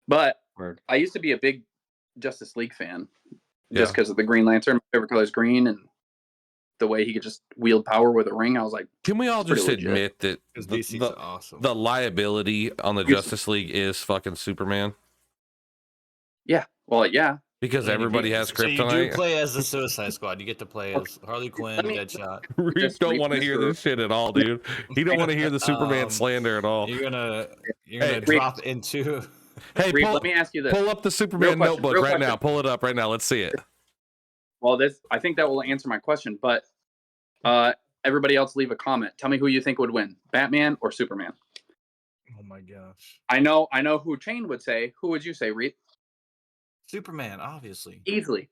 Speaker 3: but I used to be a big Justice League fan, just because of the Green Lantern. My favorite color is green, and the way he could just wield power with a ring. I was like,
Speaker 2: can we all just admit that
Speaker 4: awesome.
Speaker 2: The liability on the Justice League is fucking Superman?
Speaker 3: Yeah. Well, yeah.
Speaker 2: Because everybody has kryptonite.
Speaker 4: So you do play as the Suicide Squad. You get to play as Harley Quinn, Deadshot.
Speaker 2: Reap don't want to hear this shit at all, dude. He don't want to hear the Superman slander at all.
Speaker 4: You're gonna drop into.
Speaker 2: Hey,
Speaker 3: Reap, let me ask you this.
Speaker 2: Pull up the Superman notebook right now. Pull it up right now. Let's see it.
Speaker 3: Well, I think that will answer my question, but everybody else leave a comment. Tell me who you think would win, Batman or Superman?
Speaker 4: Oh my gosh.
Speaker 3: I know who Chain would say. Who would you say, Reap?
Speaker 4: Superman, obviously.
Speaker 3: Easily.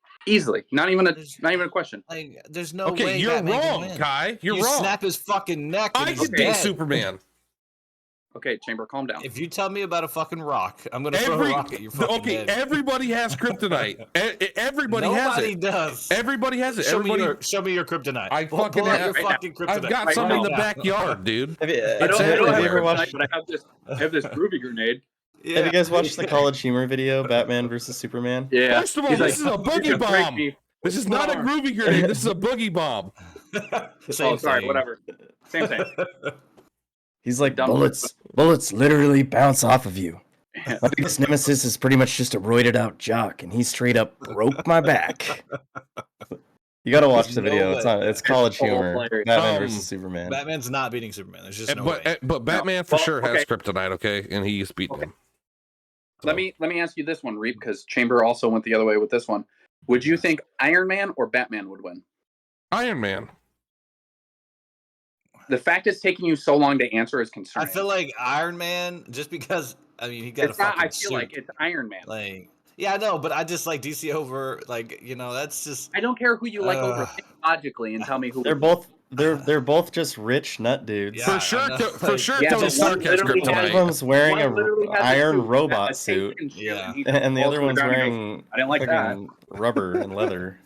Speaker 3: Not even a question.
Speaker 4: Like, there's no way.
Speaker 2: You're wrong, Kai. You're wrong.
Speaker 4: Snap his fucking neck.
Speaker 2: I could be Superman.
Speaker 3: Okay, Chamber, calm down.
Speaker 4: If you tell me about a fucking rock, I'm gonna throw a rock at your fucking head.
Speaker 2: Everybody has kryptonite. Everybody has it.
Speaker 4: Nobody does.
Speaker 2: Everybody has it.
Speaker 4: Show me your kryptonite.
Speaker 2: I
Speaker 4: pull
Speaker 2: fucking
Speaker 4: out
Speaker 2: have
Speaker 4: your fucking kryptonite.
Speaker 2: I've got some in the backyard, dude.
Speaker 3: I don't have ever watched, but I have this groovy grenade.
Speaker 1: Yeah. Have you guys watched the College Humor video, Batman versus Superman?
Speaker 3: Yeah.
Speaker 2: First of all, this is a boogie bomb. This is not a groovy grenade. This is a boogie bomb.
Speaker 3: Sorry, whatever. Same thing.
Speaker 1: He's like, bullets literally bounce off of you. My biggest nemesis is pretty much just a roided out jock, and he straight up broke my back. You gotta watch the video. It's College Humor. Batman versus Superman.
Speaker 4: Batman's not beating Superman. There's just no way.
Speaker 2: But Batman for sure has kryptonite, okay, and he's beaten him.
Speaker 3: So. Let me ask you this one, Reap, because Chamber also went the other way with this one. Would you think Iron Man or Batman would win?
Speaker 2: Iron Man.
Speaker 3: The fact it's taking you so long to answer is concerning.
Speaker 4: I feel like Iron Man, just because he got a fucking
Speaker 3: I feel
Speaker 4: suit.
Speaker 3: like it's Iron Man.
Speaker 4: Like, yeah, I know, but I just like DC over, like, that's just.
Speaker 3: I don't care who you like over. Think logically and tell me who.
Speaker 1: They're both just rich nut dudes.
Speaker 2: Yeah, for sure, Tony Stark has kryptonite.
Speaker 1: One of them's wearing an iron robot suit, and the other one's wearing
Speaker 3: I didn't like that
Speaker 1: rubber and leather.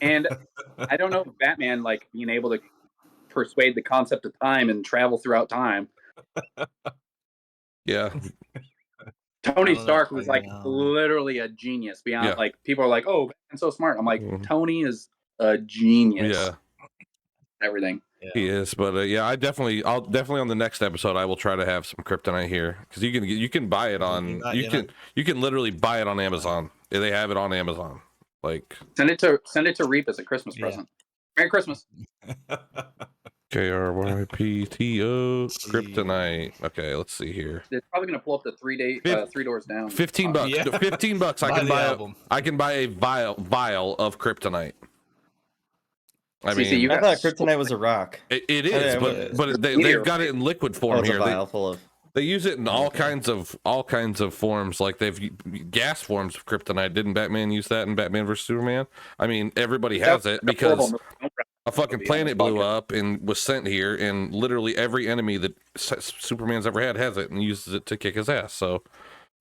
Speaker 3: And I don't know if Batman, like, being able to persuade the concept of time and travel throughout time.
Speaker 2: Yeah.
Speaker 3: Tony Stark was like literally a genius. Beyond like, people are like, "Oh, Batman's so smart." I'm like, Tony is a genius.
Speaker 2: Yeah.
Speaker 3: Everything.
Speaker 2: Yeah. He is, but I'll definitely on the next episode I will try to have some kryptonite here, because you can buy it on you can literally buy it on Amazon. They have it on Amazon. Like,
Speaker 3: send it to Reap as a Christmas present. Merry Christmas.
Speaker 2: KRYPTO kryptonite. Okay, let's see here.
Speaker 3: It's probably gonna pull up the 3 doors down.
Speaker 2: $15.
Speaker 4: Yeah.
Speaker 2: $15. I can buy a vial of kryptonite. I mean,
Speaker 1: I thought kryptonite was a rock.
Speaker 2: It is, but they've got it in liquid form here. They use it in all kinds of forms. Like, they've gas forms of kryptonite. Didn't Batman use that in Batman vs Superman? I mean, everybody has it because a fucking planet blew up and was sent here, and literally every enemy that Superman's ever had has it and uses it to kick his ass. So,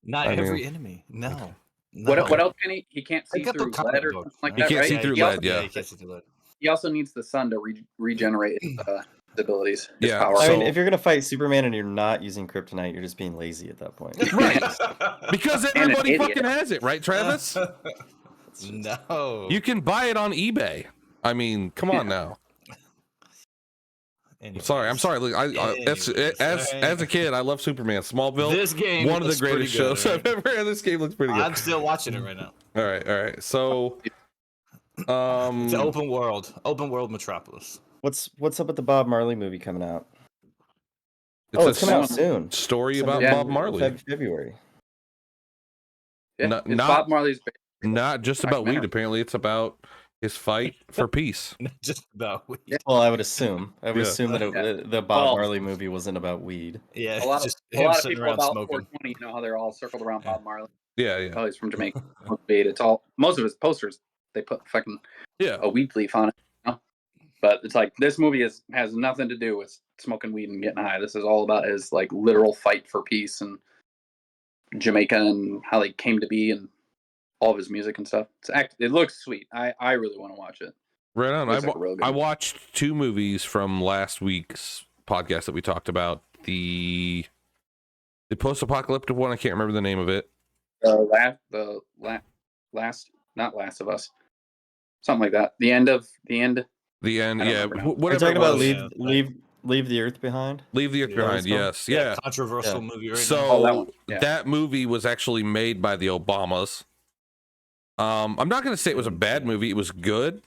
Speaker 4: not every enemy. No.
Speaker 3: What else can he can't see through lead or something like that?
Speaker 2: He can't see through lead. Yeah.
Speaker 4: He can't see through lead.
Speaker 3: He also needs the sun to regenerate his abilities. His
Speaker 2: Yeah,
Speaker 3: power.
Speaker 1: I mean, if you're gonna fight Superman and you're not using kryptonite, you're just being lazy at that point.
Speaker 2: Right. Because everybody fucking has it, right, Travis?
Speaker 4: No.
Speaker 2: You can buy it on eBay. I mean, come on now.
Speaker 4: Anyways.
Speaker 2: I'm sorry. Look, as a kid, I love Superman. Smallville,
Speaker 4: this game,
Speaker 2: one of the greatest shows I've ever had. This game looks pretty good.
Speaker 4: I'm still watching it right now.
Speaker 2: All right. So,
Speaker 4: it's an open world metropolis.
Speaker 1: What's up with the Bob Marley movie coming out? It's coming out soon.
Speaker 2: Story about Bob Marley.
Speaker 1: February.
Speaker 3: Yeah, Bob Marley's
Speaker 2: not just about weed. Apparently, it's about his fight for peace.
Speaker 4: Not just about weed.
Speaker 1: Well, I would assume. Assume that the Bob Marley movie wasn't about weed.
Speaker 4: Yeah,
Speaker 3: a lot of people about
Speaker 4: smoking.
Speaker 3: 420. You know how they're all circled around Bob Marley.
Speaker 2: Yeah.
Speaker 3: Oh, he's from Jamaica. It's all most of his posters. They put fucking a weed leaf on it. But it's like, this movie has nothing to do with smoking weed and getting high. This is all about his like literal fight for peace and Jamaica and how they came to be and all of his music and stuff. It looks sweet. I really want to watch it.
Speaker 2: Right on. I watched 2 movies from last week's podcast that we talked about. The post-apocalyptic one, I can't remember the name of it.
Speaker 3: Not Last of Us. Something like that. The end.
Speaker 2: Yeah. Whatever.
Speaker 1: You're talking about Leave the Earth Behind?
Speaker 2: Leave the Earth Behind, yes. Yeah.
Speaker 4: Controversial movie right now.
Speaker 2: So that movie was actually made by the Obamas. I'm not going to say it was a bad movie. It was good.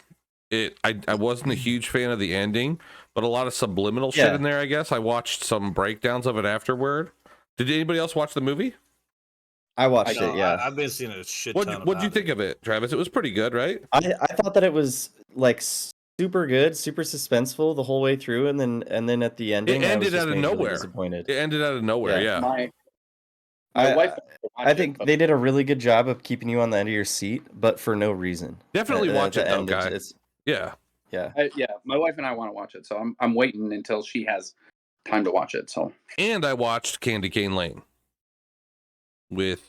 Speaker 2: I wasn't a huge fan of the ending, but a lot of subliminal shit in there, I guess. I watched some breakdowns of it afterward. Did anybody else watch the movie?
Speaker 1: I watched it, yeah.
Speaker 4: I've been seeing a shit ton.
Speaker 2: What'd you think of it, Travis? It was pretty good, right?
Speaker 1: I thought that it was like super good, super suspenseful the whole way through, and then at the ending,
Speaker 2: it ended out of nowhere.
Speaker 1: Really disappointed.
Speaker 2: It ended out of nowhere. Yeah.
Speaker 3: My wife.
Speaker 1: I think they did a really good job of keeping you on the end of your seat, but for no reason.
Speaker 2: Definitely watch it, though, guy. Yeah.
Speaker 3: My wife and I want to watch it, so I'm waiting until she has time to watch it. So.
Speaker 2: And I watched Candy Cane Lane.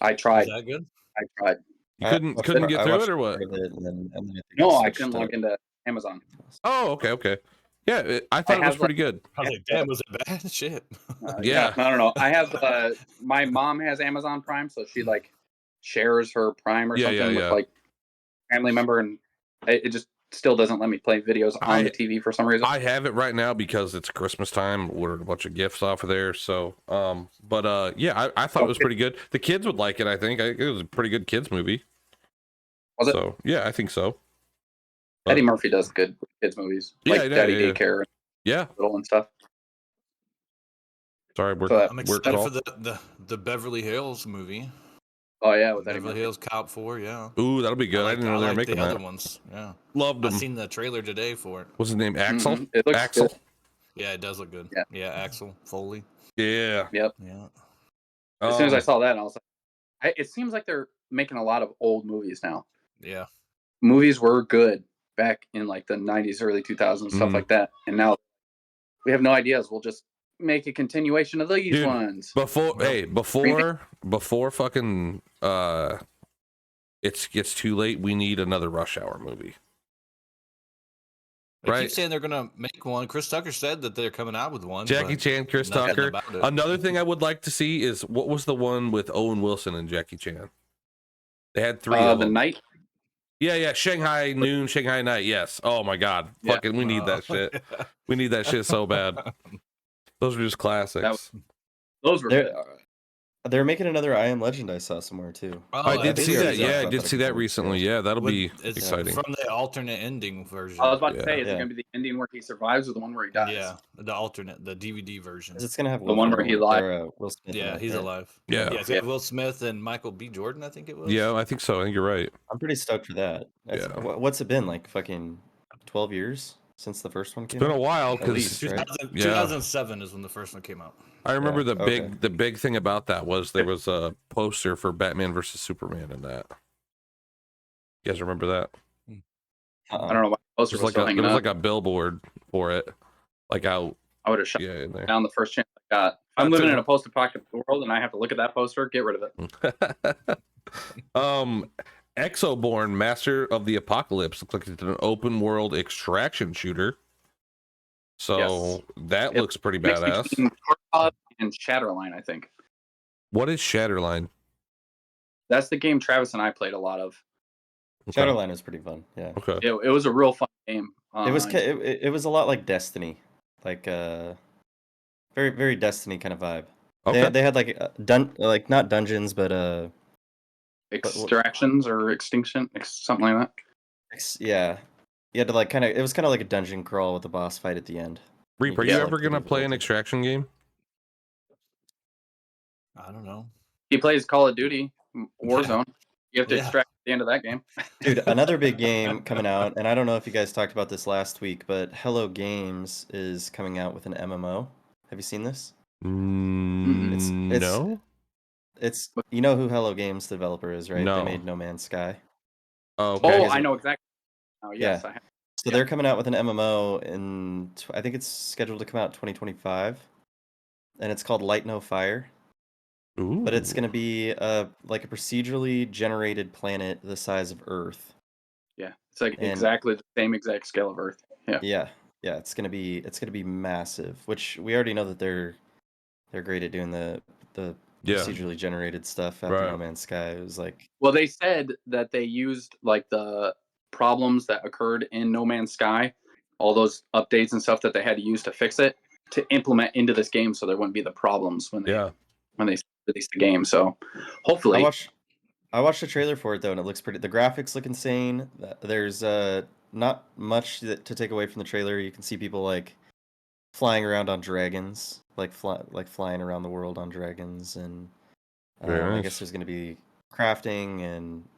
Speaker 3: I tried.
Speaker 4: Is that good?
Speaker 3: I tried.
Speaker 2: You couldn't get through it or what?
Speaker 3: No, I couldn't log into Amazon.
Speaker 2: Oh, okay. Yeah, I thought it was pretty good.
Speaker 4: I was like, damn, was it bad? Shit.
Speaker 2: Yeah.
Speaker 3: I don't know. I have my mom has Amazon Prime, so she like shares her Prime or something with like family member, and it just still doesn't let me play videos on the TV for some reason.
Speaker 2: I have it right now because it's Christmas time. Ordered a bunch of gifts off of there. So, yeah, I thought it was pretty good. The kids would like it. I think it was a pretty good kids movie.
Speaker 3: Was it?
Speaker 2: So yeah, I think so.
Speaker 3: Eddie Murphy does good kids movies, like Daddy Daycare, Little and stuff.
Speaker 2: Sorry,
Speaker 4: I'm excited for the Beverly Hills movie.
Speaker 3: Oh yeah, with
Speaker 4: Beverly Hills Cop 4, yeah.
Speaker 2: Ooh, that'll be good. I didn't know they were making
Speaker 4: the
Speaker 2: that.
Speaker 4: other ones. Yeah,
Speaker 2: loved them.
Speaker 4: I seen the trailer today for it.
Speaker 2: What's his name? Axel.
Speaker 3: Mm-hmm. It looks
Speaker 2: Axel.
Speaker 3: good.
Speaker 4: Yeah, it does look good. Yeah, Axel Foley.
Speaker 2: Yeah.
Speaker 3: Yep.
Speaker 4: Yeah.
Speaker 3: As soon as I saw that, I was like, it seems like they're making a lot of old movies now.
Speaker 4: Yeah.
Speaker 3: Movies were good back in like the 90s, early 2000s, stuff like that. And now we have no ideas. We'll just make a continuation of these ones.
Speaker 2: Before fucking it gets too late, we need another Rush Hour movie.
Speaker 4: They keep saying they're gonna make one. Chris Tucker said that they're coming out with one.
Speaker 2: Jackie Chan, Chris Tucker. Another thing I would like to see is what was the one with Owen Wilson and Jackie Chan? They had 3 of them.
Speaker 3: The Night.
Speaker 2: Yeah, Shanghai Noon, Shanghai Night. Yes. Oh my God, fucking, we need that shit. We need that shit so bad. Those are just classics.
Speaker 3: Those were.
Speaker 1: They're making another I Am Legend I saw somewhere too.
Speaker 2: Oh, I did see that. Yeah, I did see that recently. Yeah, that'll be exciting.
Speaker 4: From the alternate ending version.
Speaker 3: I was about to say, is it going to be the ending where he survives or the one where he dies?
Speaker 4: Yeah, the alternate, the DVD version.
Speaker 1: It's going to have
Speaker 3: the one where he lied.
Speaker 1: Will Smith.
Speaker 4: Yeah, he's alive.
Speaker 2: Yeah.
Speaker 4: It's got Will Smith and Michael B. Jordan, I think it was.
Speaker 2: Yeah, I think so. I think you're right.
Speaker 1: I'm pretty stoked for that. What's it been, like fucking 12 years since the first one came out?
Speaker 2: It's been a while because
Speaker 4: 2007 is when the first one came out.
Speaker 2: I remember the big thing about that was there was a poster for Batman versus Superman in that. You guys remember that?
Speaker 3: I don't know why the poster was
Speaker 2: there was like a billboard for it, like out. I would have shut
Speaker 3: down the first chance I got. If I'm living in a post-apocalyptic world and I have to look at that poster, get rid of it.
Speaker 2: Exoborn Master of the Apocolypse looks like it's an open world extraction shooter. So that looks pretty badass.
Speaker 3: And Shatterline, I think.
Speaker 2: What is Shatterline?
Speaker 3: That's the game Travis and I played a lot of.
Speaker 1: Okay. Shatterline was pretty fun. Yeah.
Speaker 2: Okay.
Speaker 3: It was a real fun game.
Speaker 1: It was a lot like Destiny, like very very Destiny kind of vibe. Okay. They had like like not dungeons but
Speaker 3: extractions or extinction, something like that.
Speaker 1: Yeah. You had to like it was kind of like a dungeon crawl with a boss fight at the end.
Speaker 2: Reap, are you ever gonna play an extraction game?
Speaker 4: I don't know.
Speaker 3: He plays Call of Duty Warzone. You have to extract at the end of that game.
Speaker 1: Dude, another big game coming out, and I don't know if you guys talked about this last week, but Hello Games is coming out with an MMO. Have you seen this?
Speaker 2: No.
Speaker 1: It's you know who Hello Games developer is, right?
Speaker 2: No.
Speaker 1: They made No Man's Sky.
Speaker 2: Oh, okay.
Speaker 3: I know exactly. Oh, yes,
Speaker 1: yeah. So they're coming out with an MMO in I think it's scheduled to come out 2025, and it's called Light No Fire.
Speaker 2: Ooh.
Speaker 1: But it's going to be like a procedurally generated planet the size of Earth.
Speaker 3: Yeah, it's like exactly the same exact scale of Earth.
Speaker 1: Yeah. It's going to be massive. Which we already know that they're great at doing the procedurally generated stuff after No Man's Sky. It was like
Speaker 3: they said that they used like the problems that occurred in No Man's Sky, all those updates and stuff that they had to use to fix it, to implement into this game, so there wouldn't be the problems when they release the game. So hopefully
Speaker 1: I watched the trailer for it though, and it looks pretty. The graphics look insane. There's not much to take away from the trailer. You can see people like flying around on dragons, like flying around the world on dragons, and I guess there's going to be crafting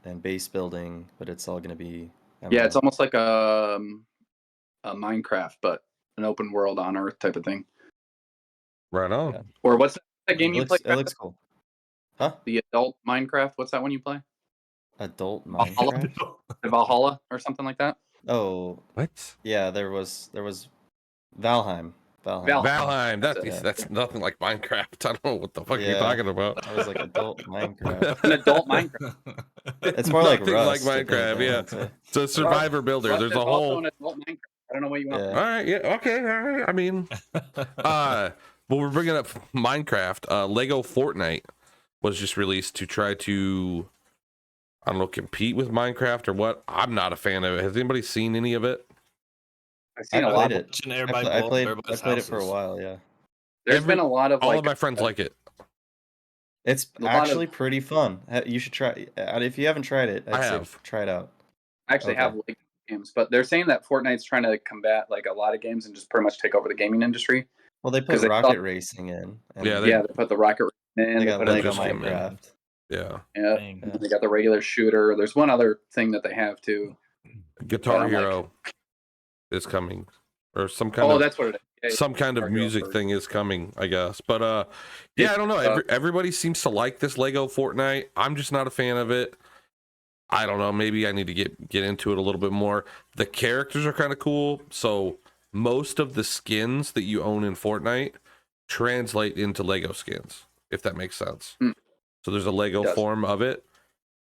Speaker 1: and base building, but it's all going to be
Speaker 3: it's almost like a Minecraft, but an open world on Earth type of thing.
Speaker 2: Right on.
Speaker 1: Yeah.
Speaker 3: Or what's that game you play?
Speaker 1: It looks cool. Huh?
Speaker 3: The adult Minecraft. What's that one you play?
Speaker 1: Adult Minecraft?
Speaker 3: Valhalla or something like that?
Speaker 1: Oh.
Speaker 2: What?
Speaker 1: Yeah, there was Valheim.
Speaker 3: Valheim.
Speaker 2: That's nothing like Minecraft. I don't know what the fuck you're
Speaker 1: Yeah.
Speaker 2: talking about.
Speaker 1: I was like adult Minecraft.
Speaker 3: An adult Minecraft.
Speaker 1: It's more like
Speaker 2: Nothing
Speaker 1: Rust.
Speaker 2: like Minecraft.
Speaker 1: I
Speaker 2: yeah,
Speaker 1: would say.
Speaker 2: it's a survivor builder.
Speaker 3: Rust
Speaker 2: There's
Speaker 3: is
Speaker 2: a
Speaker 3: also
Speaker 2: whole.
Speaker 3: an adult Minecraft. I don't know what you want.
Speaker 1: Yeah.
Speaker 2: All right. Yeah. Okay. All right. I mean, well, we're bringing up Minecraft. Lego Fortnite was just released to try to, I don't know, compete with Minecraft or what. I'm not a fan of it. Has anybody seen any of it?
Speaker 3: I've seen a lot.
Speaker 1: It.
Speaker 4: I
Speaker 1: played it for a while. Yeah.
Speaker 3: There's been a lot of
Speaker 2: all of my friends like it.
Speaker 1: It's actually pretty fun. You should try. If you haven't tried it,
Speaker 2: I have.
Speaker 1: Try it out.
Speaker 3: I actually have Lego games, but they're saying that Fortnite's trying to combat like a lot of games and just pretty much take over the gaming industry.
Speaker 1: Well, they put rocket racing in.
Speaker 3: And they put the rocket racing in.
Speaker 1: They got
Speaker 3: put
Speaker 1: Lego Minecraft.
Speaker 2: Yeah.
Speaker 3: They got the regular shooter. There's one other thing that they have too.
Speaker 2: Guitar Hero is coming, or some kind of.
Speaker 3: That's what it is. Yeah,
Speaker 2: some kind of music thing is coming, I guess. But I don't know. Everybody seems to like this Lego Fortnite. I'm just not a fan of it. I don't know. Maybe I need to get into it a little bit more. The characters are kind of cool. So most of the skins that you own in Fortnite translate into Lego skins, if that makes sense. So there's a Lego form of it.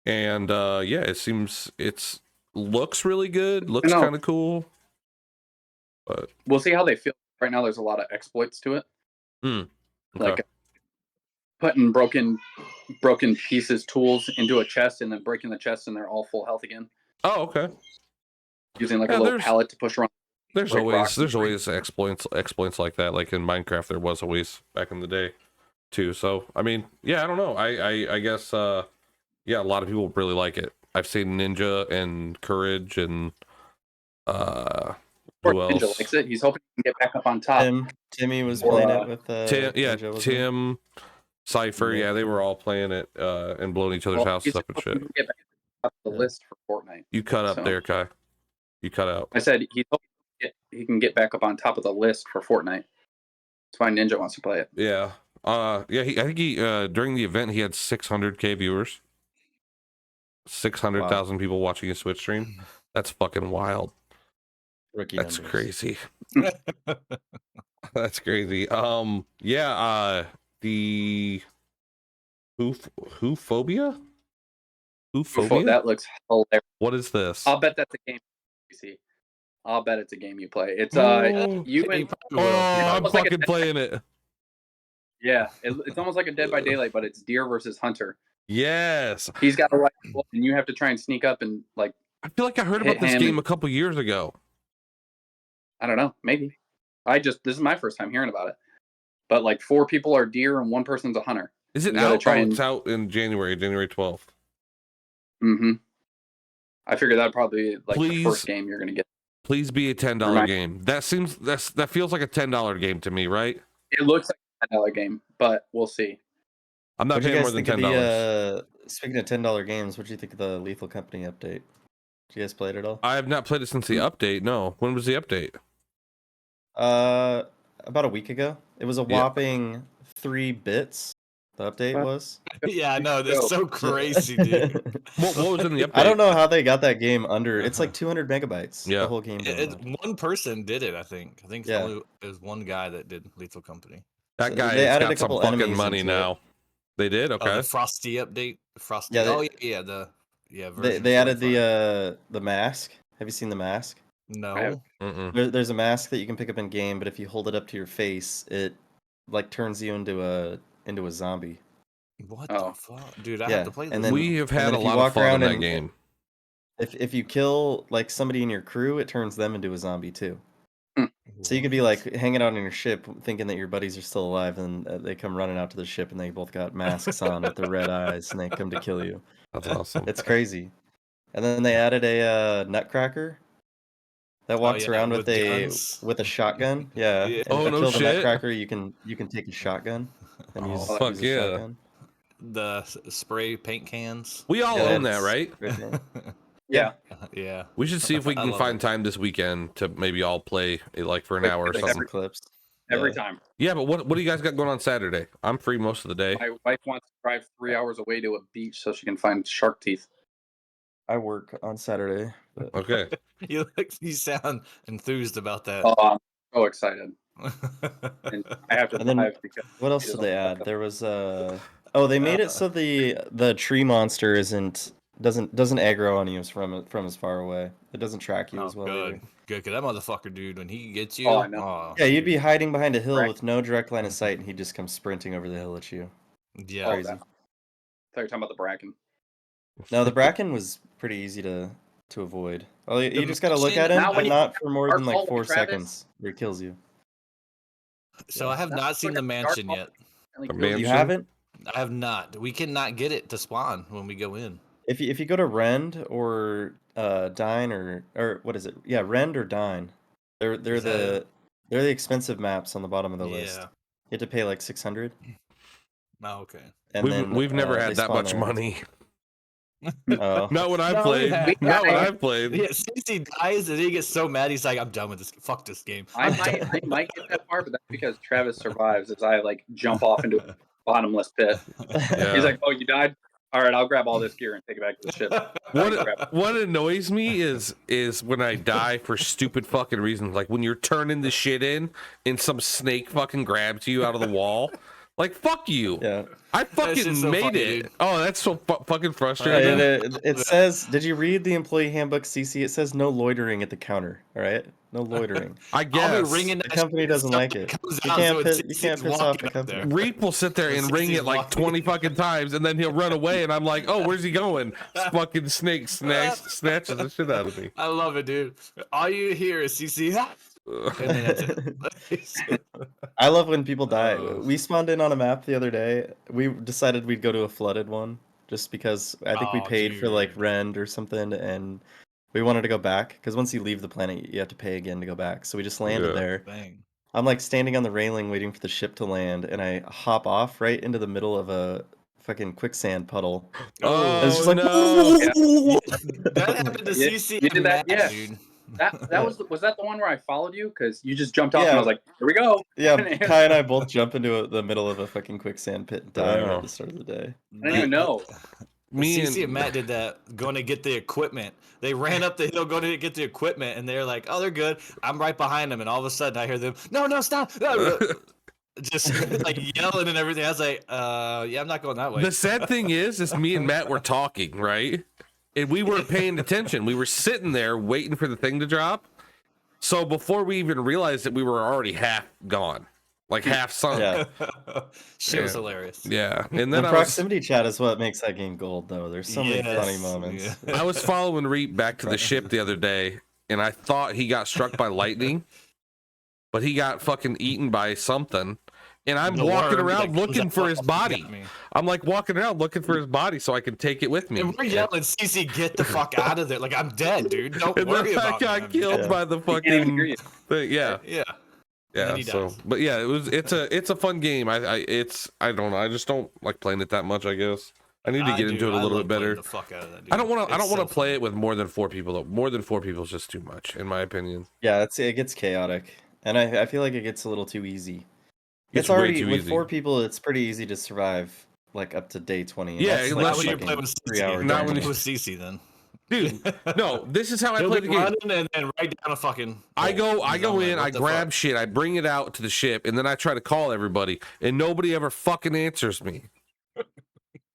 Speaker 2: And it looks really good. Looks kind of cool. But
Speaker 3: we'll see how they feel. Right now, there's a lot of exploits to it, like putting broken pieces, tools into a chest, and then breaking the chest, and they're all full health again.
Speaker 2: Oh, okay.
Speaker 3: Using like a little pallet to push around.
Speaker 2: There's always exploits like that. Like in Minecraft, there was always back in the day, too. So I mean, yeah, I don't know. I guess a lot of people really like it. I've seen Ninja and Courage and who else?
Speaker 3: Ninja likes it. He's hoping he can get back up on top.
Speaker 1: Timmy was playing it with
Speaker 2: Tim, Cypher. Yeah, they were all playing it and blowing each other's houses up and shit.
Speaker 3: Get back up the list for Fortnite.
Speaker 2: You cut up there, Kai. You cut out.
Speaker 3: I said he's hoping he can get back up on top of the list for Fortnite. That's why Ninja wants to play it.
Speaker 2: Yeah. I think he during the event he had 600K viewers. 600,000 people watching his Twitch stream. That's fucking wild. That's crazy. That's crazy. The Hoofobia?
Speaker 3: That looks hilarious.
Speaker 2: What is this?
Speaker 3: I'll bet that's a game you see. I'll bet it's a game you play. It's I'm
Speaker 2: fucking playing it.
Speaker 3: Yeah, it's almost like a Dead by Daylight, but it's deer versus hunter.
Speaker 2: Yes.
Speaker 3: He's got a rifle, and you have to try and sneak up and like.
Speaker 2: I feel like I heard about this game a couple years ago.
Speaker 3: I don't know. Maybe. This is my first time hearing about it. But like 4 people are deer and 1 person's a hunter.
Speaker 2: Is it out? It's out in January 12th.
Speaker 3: Mm-hmm. I figured that'd probably be like the first game you're gonna get.
Speaker 2: Please be a $10 game. That feels like a $10 game to me, right?
Speaker 3: It looks like a $10 game, but we'll see.
Speaker 2: I'm not paying more than $10.
Speaker 1: Speaking of $10 games, what do you think of the Lethal Company update? Did you guys play it at all?
Speaker 2: I have not played it since the update. No. When was the update?
Speaker 1: About a week ago. It was a whopping 3 bits. The update was.
Speaker 4: Yeah, I know. That's so crazy, dude.
Speaker 2: What was in the update?
Speaker 1: I don't know how they got that game under. It's like 200 megabytes.
Speaker 2: Yeah,
Speaker 1: the whole game.
Speaker 4: One person did it. I think it was one guy that did Lethal Company.
Speaker 2: That guy has got some fucking money now. They did? Okay.
Speaker 4: The Frosty update. Frosty.
Speaker 1: Yeah, they added the mask. Have you seen the mask?
Speaker 4: No.
Speaker 1: There's a mask that you can pick up in game, but if you hold it up to your face, it like turns you into a zombie.
Speaker 4: What the fuck, dude? I have to play this.
Speaker 2: We have had a lot of fun in that game.
Speaker 1: If you kill like somebody in your crew, it turns them into a zombie too. So you could be like hanging out on your ship thinking that your buddies are still alive, and they come running out to the ship and they both got masks on with their red eyes and they come to kill you.
Speaker 2: That's awesome.
Speaker 1: It's crazy. And then they added a nutcracker that walks around with a shotgun. Yeah.
Speaker 2: Yeah.
Speaker 1: And
Speaker 2: to
Speaker 1: kill
Speaker 2: no
Speaker 1: the
Speaker 2: shit.
Speaker 1: nutcracker, you can take a shotgun and use
Speaker 2: fuck
Speaker 1: a
Speaker 2: yeah.
Speaker 1: shotgun.
Speaker 4: The spray paint cans.
Speaker 2: We all own that, right?
Speaker 3: Yeah.
Speaker 4: Yeah.
Speaker 2: We should see if we can find time this weekend to maybe all play like for an hour or something.
Speaker 1: Clips.
Speaker 3: Every time.
Speaker 2: Yeah, but what do you guys got going on Saturday? I'm free most of the day.
Speaker 3: My wife wants to drive 3 hours away to a beach so she can find shark teeth.
Speaker 1: I work on Saturday. But...
Speaker 2: Okay.
Speaker 4: You sound enthused about that.
Speaker 3: Oh, I'm so excited. and I have to
Speaker 1: And then
Speaker 3: survive because
Speaker 1: what else
Speaker 3: he
Speaker 1: did
Speaker 3: doesn't
Speaker 1: they
Speaker 3: like
Speaker 1: add?
Speaker 3: that.
Speaker 1: There was oh, they made it so the tree monster doesn't aggro on you from as far away. It doesn't track you
Speaker 4: Oh,
Speaker 1: as well
Speaker 4: good.
Speaker 1: either.
Speaker 4: Good, because that motherfucker, dude, when he gets you,
Speaker 3: Oh, I know.
Speaker 4: oh,
Speaker 1: Yeah, you'd be hiding behind a hill
Speaker 3: Right.
Speaker 1: with no direct line of sight, and he'd just come sprinting over the hill at you.
Speaker 4: yeah.
Speaker 3: Oh,
Speaker 1: Crazy.
Speaker 3: that. I thought you were talking about the bracken.
Speaker 1: No, the bracken was pretty easy to avoid. Well, you just gotta look
Speaker 4: machine-
Speaker 1: at him,
Speaker 3: Now
Speaker 1: but
Speaker 3: when you
Speaker 1: not for more than
Speaker 3: Dark
Speaker 1: like
Speaker 3: Vault
Speaker 1: 4
Speaker 3: with Travis-
Speaker 1: seconds, where he kills you.
Speaker 4: So I have not seen the mansion yet.
Speaker 3: Like,
Speaker 2: The
Speaker 3: really-
Speaker 2: mansion?
Speaker 1: You haven't?
Speaker 4: I have not. We cannot get it to spawn when we go in.
Speaker 1: If you go to Rend or Dine or what is it? Yeah, Rend or Dine. They're
Speaker 4: Is that
Speaker 1: they're the expensive maps on the bottom of the list.
Speaker 4: Yeah.
Speaker 1: You have to pay like 600.
Speaker 4: Oh, okay.
Speaker 1: And then
Speaker 2: We've never
Speaker 1: they
Speaker 2: had that
Speaker 1: spawn
Speaker 2: much
Speaker 1: there.
Speaker 2: money.
Speaker 1: Oh.
Speaker 2: Not when I
Speaker 4: No, we
Speaker 2: played.
Speaker 4: have-
Speaker 2: Not when
Speaker 3: Yeah.
Speaker 2: I played.
Speaker 4: Yeah, CC dies and he gets so mad. He's like, "I'm done with this. Fuck this game."
Speaker 3: I might get that far, but that's because Travis survives as I like jump off into a bottomless pit.
Speaker 2: Yeah.
Speaker 3: He's like, "Oh, you died? All right, I'll grab all this gear and take it back to the ship."
Speaker 2: What annoys me is when I die for stupid fucking reasons. Like when you're turning the shit in and some snake fucking grabs you out of the wall. Like fuck you.
Speaker 1: Yeah.
Speaker 2: I fucking
Speaker 4: shit's so
Speaker 2: made
Speaker 4: funny,
Speaker 2: it.
Speaker 4: dude.
Speaker 2: Oh, that's so fucking
Speaker 1: Right,
Speaker 2: frustrating.
Speaker 1: and it says, did you read the employee handbook, CC? It says no loitering at the counter. All right, no loitering.
Speaker 2: I
Speaker 4: I'll
Speaker 2: guess
Speaker 4: be ringing
Speaker 1: The
Speaker 4: that
Speaker 1: company
Speaker 4: shit,
Speaker 1: doesn't like
Speaker 4: something
Speaker 1: it.
Speaker 4: comes
Speaker 1: You
Speaker 4: out,
Speaker 1: can't
Speaker 4: so
Speaker 1: piss,
Speaker 4: it's
Speaker 1: you can't
Speaker 4: CC's
Speaker 1: piss off
Speaker 4: walking
Speaker 1: the
Speaker 4: up
Speaker 1: company.
Speaker 4: there.
Speaker 2: Reap will sit there and ring
Speaker 4: CC's
Speaker 2: it like
Speaker 4: walking.
Speaker 2: 20 fucking times, and then he'll run away, and I'm like, oh, where's he going? Fucking snake snatches the shit out of me.
Speaker 4: I love it, dude. All you hear is CC, and then that's it.
Speaker 1: I love when people die.
Speaker 4: Oh.
Speaker 1: We spawned in on a map the other day. We decided we'd go to a flooded one just because I think we
Speaker 4: Oh,
Speaker 1: paid for like
Speaker 4: dude.
Speaker 1: rent or something, and we wanted to go back because once you leave the planet, you have to pay again to go back. So we just landed
Speaker 2: Yeah.
Speaker 1: there.
Speaker 4: Bang.
Speaker 1: I'm like standing on the railing waiting for the ship to land, and I hop off right into the middle of a fucking quicksand puddle.
Speaker 2: Oh,
Speaker 1: It's just like
Speaker 2: no.
Speaker 4: That happened to
Speaker 3: Yeah,
Speaker 4: CC
Speaker 3: you did
Speaker 4: and
Speaker 3: that,
Speaker 4: Matt,
Speaker 3: yeah.
Speaker 4: dude.
Speaker 3: That was that the one where I followed you because you just jumped off and I
Speaker 1: Yeah.
Speaker 3: was like, "Here we go."
Speaker 1: Yeah, Kai and I both jump into the middle of a fucking quicksand pit and die right
Speaker 2: Wow.
Speaker 1: at the start of the day.
Speaker 3: I didn't even know.
Speaker 2: Me
Speaker 4: CC and
Speaker 2: and
Speaker 4: Matt did that, going to get the equipment. They ran up the hill going to get the equipment, and they're like, "Oh, they're good." I'm right behind them, and all of a sudden I hear them, "No, no, stop!" No. Just like yelling and everything. I was like, yeah, I'm not going that way."
Speaker 2: the sad thing is me and Matt were talking, right? And we weren't paying attention. We were sitting there waiting for the thing to drop. So before we even realized it, we were already half gone, like half sunk.
Speaker 1: Yeah.
Speaker 4: Shit was
Speaker 2: Yeah.
Speaker 4: hilarious.
Speaker 2: Yeah. And
Speaker 1: The
Speaker 2: then
Speaker 1: proximity chat is what makes that game gold, though. There's so many funny
Speaker 4: Yes,
Speaker 1: moments.
Speaker 4: yeah.
Speaker 2: I was following Reap back to the ship the other day, and I thought he got struck by lightning, but he got fucking eaten by something. And I'm
Speaker 4: The
Speaker 2: walking
Speaker 4: worm
Speaker 2: around
Speaker 4: that comes
Speaker 2: looking
Speaker 4: out
Speaker 2: for his
Speaker 4: got
Speaker 2: body.
Speaker 4: me.
Speaker 2: I'm like walking around looking for his body so I can take it with me.
Speaker 4: And we're yelling, "CC, get the fuck out of there!" Like, I'm dead, dude. Don't
Speaker 2: And
Speaker 4: worry
Speaker 2: then I
Speaker 4: about me.
Speaker 2: got
Speaker 4: I'm
Speaker 2: killed
Speaker 4: dead.
Speaker 2: by the
Speaker 3: Can't even hear
Speaker 2: fucking
Speaker 3: you.
Speaker 2: thing. Yeah.
Speaker 4: Yeah.
Speaker 2: Yeah,
Speaker 4: then he
Speaker 2: so
Speaker 4: dies.
Speaker 2: but yeah, it's a fun game. I don't know. I just don't like playing it that much, I guess. I need to
Speaker 4: I
Speaker 2: get into
Speaker 4: do.
Speaker 2: it a
Speaker 4: I
Speaker 2: little
Speaker 4: love
Speaker 2: bit
Speaker 4: playing
Speaker 2: better.
Speaker 4: The fuck out of that, dude.
Speaker 2: I don't want
Speaker 4: It's
Speaker 2: to
Speaker 4: so
Speaker 2: play
Speaker 4: fun.
Speaker 2: it with more than 4 people though. More than 4 people is just too much in my opinion.
Speaker 1: Yeah, it gets chaotic, and I feel like it gets a little too easy.
Speaker 2: It's
Speaker 1: It's
Speaker 2: way
Speaker 1: already
Speaker 2: too
Speaker 1: with
Speaker 2: easy.
Speaker 1: 4 people. It's pretty easy to survive like up to day 20. and
Speaker 2: Yeah,
Speaker 1: that's,
Speaker 2: unless
Speaker 4: Not when you
Speaker 1: fucking
Speaker 4: play with
Speaker 1: 3
Speaker 4: CC.
Speaker 1: hour
Speaker 2: Not
Speaker 4: Don't
Speaker 2: when
Speaker 4: play
Speaker 2: you-
Speaker 4: with CC then.
Speaker 2: Dude, no, this is how I
Speaker 4: He'll
Speaker 2: play
Speaker 4: be
Speaker 2: the game.
Speaker 4: running and then right down a fucking.
Speaker 2: I
Speaker 4: hole.
Speaker 2: go
Speaker 4: And I'm
Speaker 2: in,
Speaker 4: like,
Speaker 2: I
Speaker 4: what the
Speaker 2: grab
Speaker 4: fuck?
Speaker 2: shit, I bring it out to the ship, and then I try to call everybody, and nobody ever fucking answers me.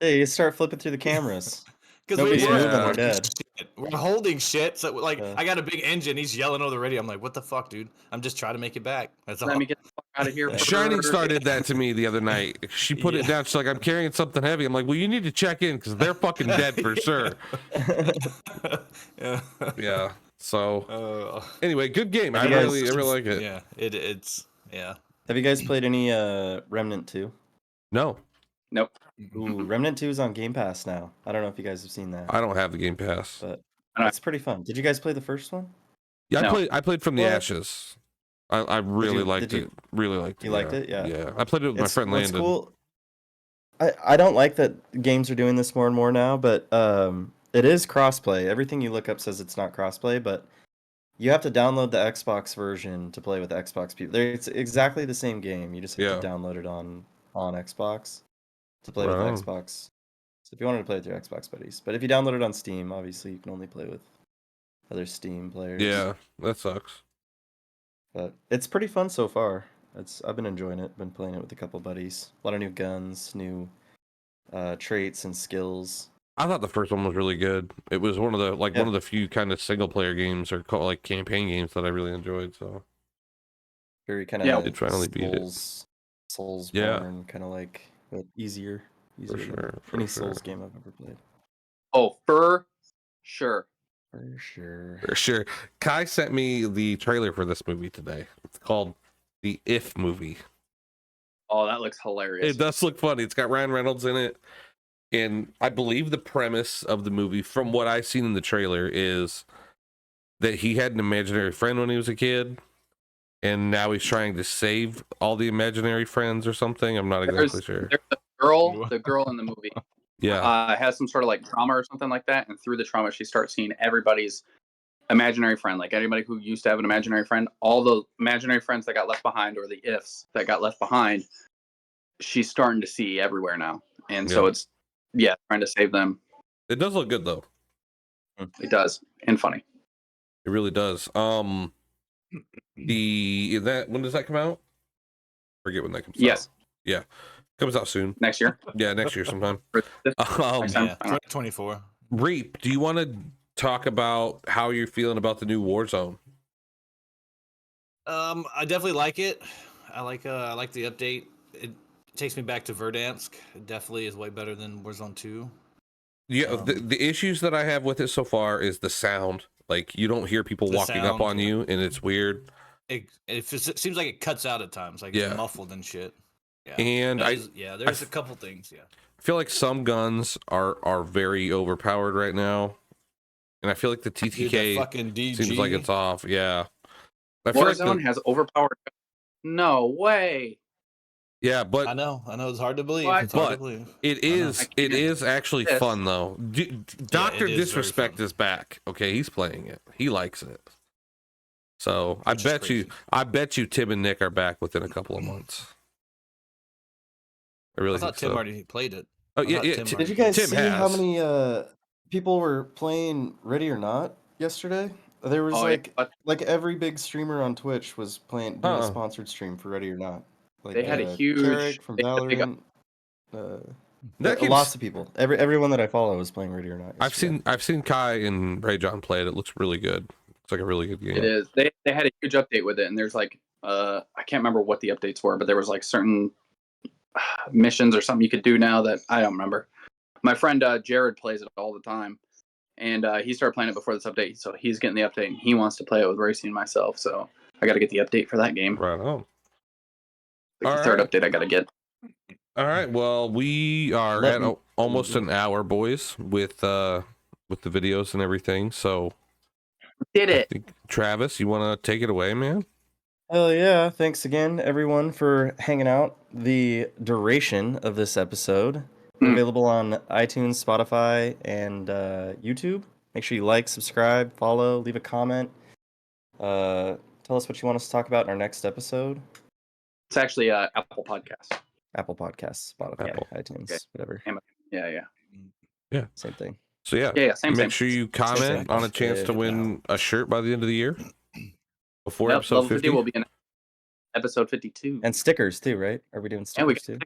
Speaker 1: Hey, you start flipping through the cameras.
Speaker 4: Because
Speaker 1: Nobody's
Speaker 2: moving,
Speaker 1: they're
Speaker 4: holding
Speaker 1: dead.
Speaker 4: shit. We're holding shit. So like,
Speaker 1: Yeah.
Speaker 4: I got a big engine. He's yelling over the radio. I'm like, what the fuck, dude? I'm just trying to make it back. That's all.
Speaker 3: Let me get the fuck out of here.
Speaker 1: Yeah.
Speaker 2: Shining Star did that to me the other night. She put it
Speaker 4: Yeah.
Speaker 2: down. She's like, I'm carrying something heavy. I'm like, well, you need to check in because they're fucking dead for sure.
Speaker 4: Yeah.
Speaker 2: Yeah. So anyway, good game. I
Speaker 1: Have you guys-
Speaker 2: really like it.
Speaker 4: Yeah. It's yeah.
Speaker 1: Have you guys played any Remnant 2?
Speaker 2: No,
Speaker 3: Nope.
Speaker 1: Ooh, Remnant 2 is on Game Pass now. I don't know if you guys have seen that,
Speaker 2: I don't have the Game Pass.
Speaker 1: but
Speaker 3: I-
Speaker 1: it's pretty fun. Did you guys play the first one?
Speaker 2: Yeah,
Speaker 3: No.
Speaker 2: I played From the
Speaker 1: What?
Speaker 2: Ashes. I really
Speaker 1: you-
Speaker 2: liked
Speaker 1: did
Speaker 2: it. Really liked it.
Speaker 1: you liked it? Yeah.
Speaker 2: Yeah. I played it with my friend
Speaker 1: What's
Speaker 2: Landon.
Speaker 1: cool. I don't like that games are doing this more and more now, but it is crossplay. Everything you look up says it's not crossplay, but you have to download the Xbox version to play with Xbox people. It's exactly the same game. You just have to download it on Xbox to play
Speaker 2: Right on.
Speaker 1: with Xbox. So if you wanted to play with your Xbox buddies, but if you download it on Steam, obviously you can only play with other Steam players.
Speaker 2: Yeah, that sucks.
Speaker 1: But it's pretty fun so far. I've been enjoying it. Been playing it with a couple buddies. A lot of new guns, new traits and skills.
Speaker 2: I thought the first one was really good. It was one of the one of the few kind of single player games or like campaign games that I really enjoyed. So
Speaker 1: very kind of
Speaker 2: it finally beat it.
Speaker 1: Soulsborne, kind of like but easier
Speaker 2: For sure,
Speaker 1: than any Souls game I've ever played.
Speaker 3: Oh, for sure.
Speaker 1: For sure.
Speaker 2: For sure. Kai sent me the trailer for this movie today. It's called The If Movie.
Speaker 3: Oh, that looks hilarious.
Speaker 2: It does look funny. It's got Ryan Reynolds in it. And I believe the premise of the movie, from what I've seen in the trailer, is that he had an imaginary friend when he was a kid. And now he's trying to save all the imaginary friends or something. I'm not exactly sure.
Speaker 3: There's the girl in the movie.
Speaker 2: Yeah.
Speaker 3: Has some sort of like trauma or something like that. And through the trauma, she starts seeing everybody's imaginary friend. Like anybody who used to have an imaginary friend, all the imaginary friends that got left behind, or the ifs that got left behind, she's starting to see everywhere now. And so it's, trying to save them.
Speaker 2: It does look good though.
Speaker 3: It does. And funny.
Speaker 2: It really does. When does that come out? Forget when that comes out.
Speaker 3: Yes.
Speaker 2: Yeah. Comes out soon.
Speaker 3: Next year?
Speaker 2: Yeah, next year sometime.
Speaker 3: Next time?
Speaker 4: 2024.
Speaker 2: Reap, do you want to talk about how you're feeling about the new Warzone?
Speaker 4: I definitely like it. I like the update. It takes me back to Verdansk. It definitely is way better than Warzone 2.
Speaker 2: Yeah, the issues that I have with it so far is the sound. Like, you don't hear people walking up on you, and it's weird.
Speaker 4: It seems like it cuts out at times, like it's muffled and shit. Yeah.
Speaker 2: And
Speaker 4: there's a couple things. Yeah,
Speaker 2: I feel like some guns are very overpowered right now, and I feel like the TTK
Speaker 4: fucking DG.
Speaker 2: seems like it's off. Yeah, I
Speaker 3: feel Warzone has overpowered. No way.
Speaker 2: Yeah, but
Speaker 4: I know it's hard to believe.
Speaker 2: It is actually fun though. Dr. Disrespect is back. Okay, he's playing it. He likes it. So I bet you Tim and Nick are back within a couple of months. I thought
Speaker 4: Tim already played it.
Speaker 2: Oh yeah.
Speaker 1: Did you guys see how many people were playing Ready or Not yesterday? There was like every big streamer on Twitch was doing a sponsored stream for Ready or Not. Like,
Speaker 3: they had a huge
Speaker 1: Carrick from Valorant. Lots of people. Everyone that I follow was playing Ready or Not yesterday.
Speaker 2: I've seen Kai and Ray John play it. It looks really good. It's like a really good game.
Speaker 3: It is. They had a huge update with it, and there's like I can't remember what the updates were, but there was like certain missions or something you could do now that I don't remember. My friend Jared plays it all the time, and he started playing it before this update, so he's getting the update, and he wants to play it with Racing and myself, so I got to get the update for that game.
Speaker 2: Right on.
Speaker 3: The third update I got to get.
Speaker 2: All right. Well, we are at almost an hour, boys, with the videos and everything. So,
Speaker 3: did it,
Speaker 2: Travis? You want to take it away, man?
Speaker 1: Hell yeah! Thanks again, everyone, for hanging out. The duration of this episode available on iTunes, Spotify, and YouTube. Make sure you like, subscribe, follow, leave a comment. Tell us what you want us to talk about in our next episode.
Speaker 3: It's actually Apple Podcasts.
Speaker 1: Apple Podcasts, Spotify, iTunes, whatever.
Speaker 2: Yeah.
Speaker 1: Same thing.
Speaker 2: So same. Sure you comment on a chance to win a shirt by the end of the year. Before episode 50
Speaker 3: will be in episode 52.
Speaker 1: And stickers too, right? Are we doing stickers too?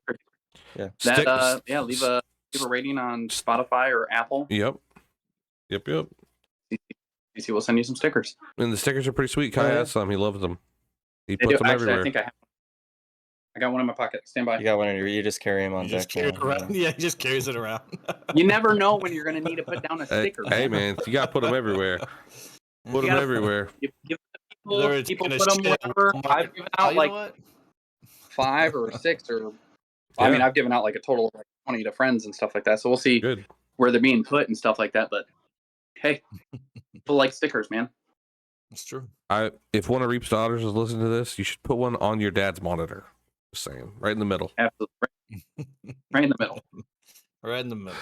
Speaker 3: Stickers. Yeah. Leave a rating on Spotify or Apple.
Speaker 2: Yep.
Speaker 3: CC will send you some stickers.
Speaker 2: And the stickers are pretty sweet. Kai has some. He loves them. He puts them everywhere.
Speaker 3: I think I got one in my pocket. Stand by.
Speaker 1: You got one in you just carry them on deck.
Speaker 4: Yeah, he just carries it around.
Speaker 3: You never know when you're going to need to put down a sticker.
Speaker 2: Hey man, you got to put them everywhere. Put them everywhere.
Speaker 3: You give people put them wherever. I've given out like 5 or 6 or... I mean, I've given out like a total of like 20 to friends and stuff like that. So we'll see where they're being put and stuff like that. But hey, people like stickers, man.
Speaker 4: That's true.
Speaker 2: If one of Reap's daughters is listening to this, you should put one on your dad's monitor. Just saying, right in the middle.
Speaker 3: Absolutely, right in the middle.
Speaker 4: Right in the middle.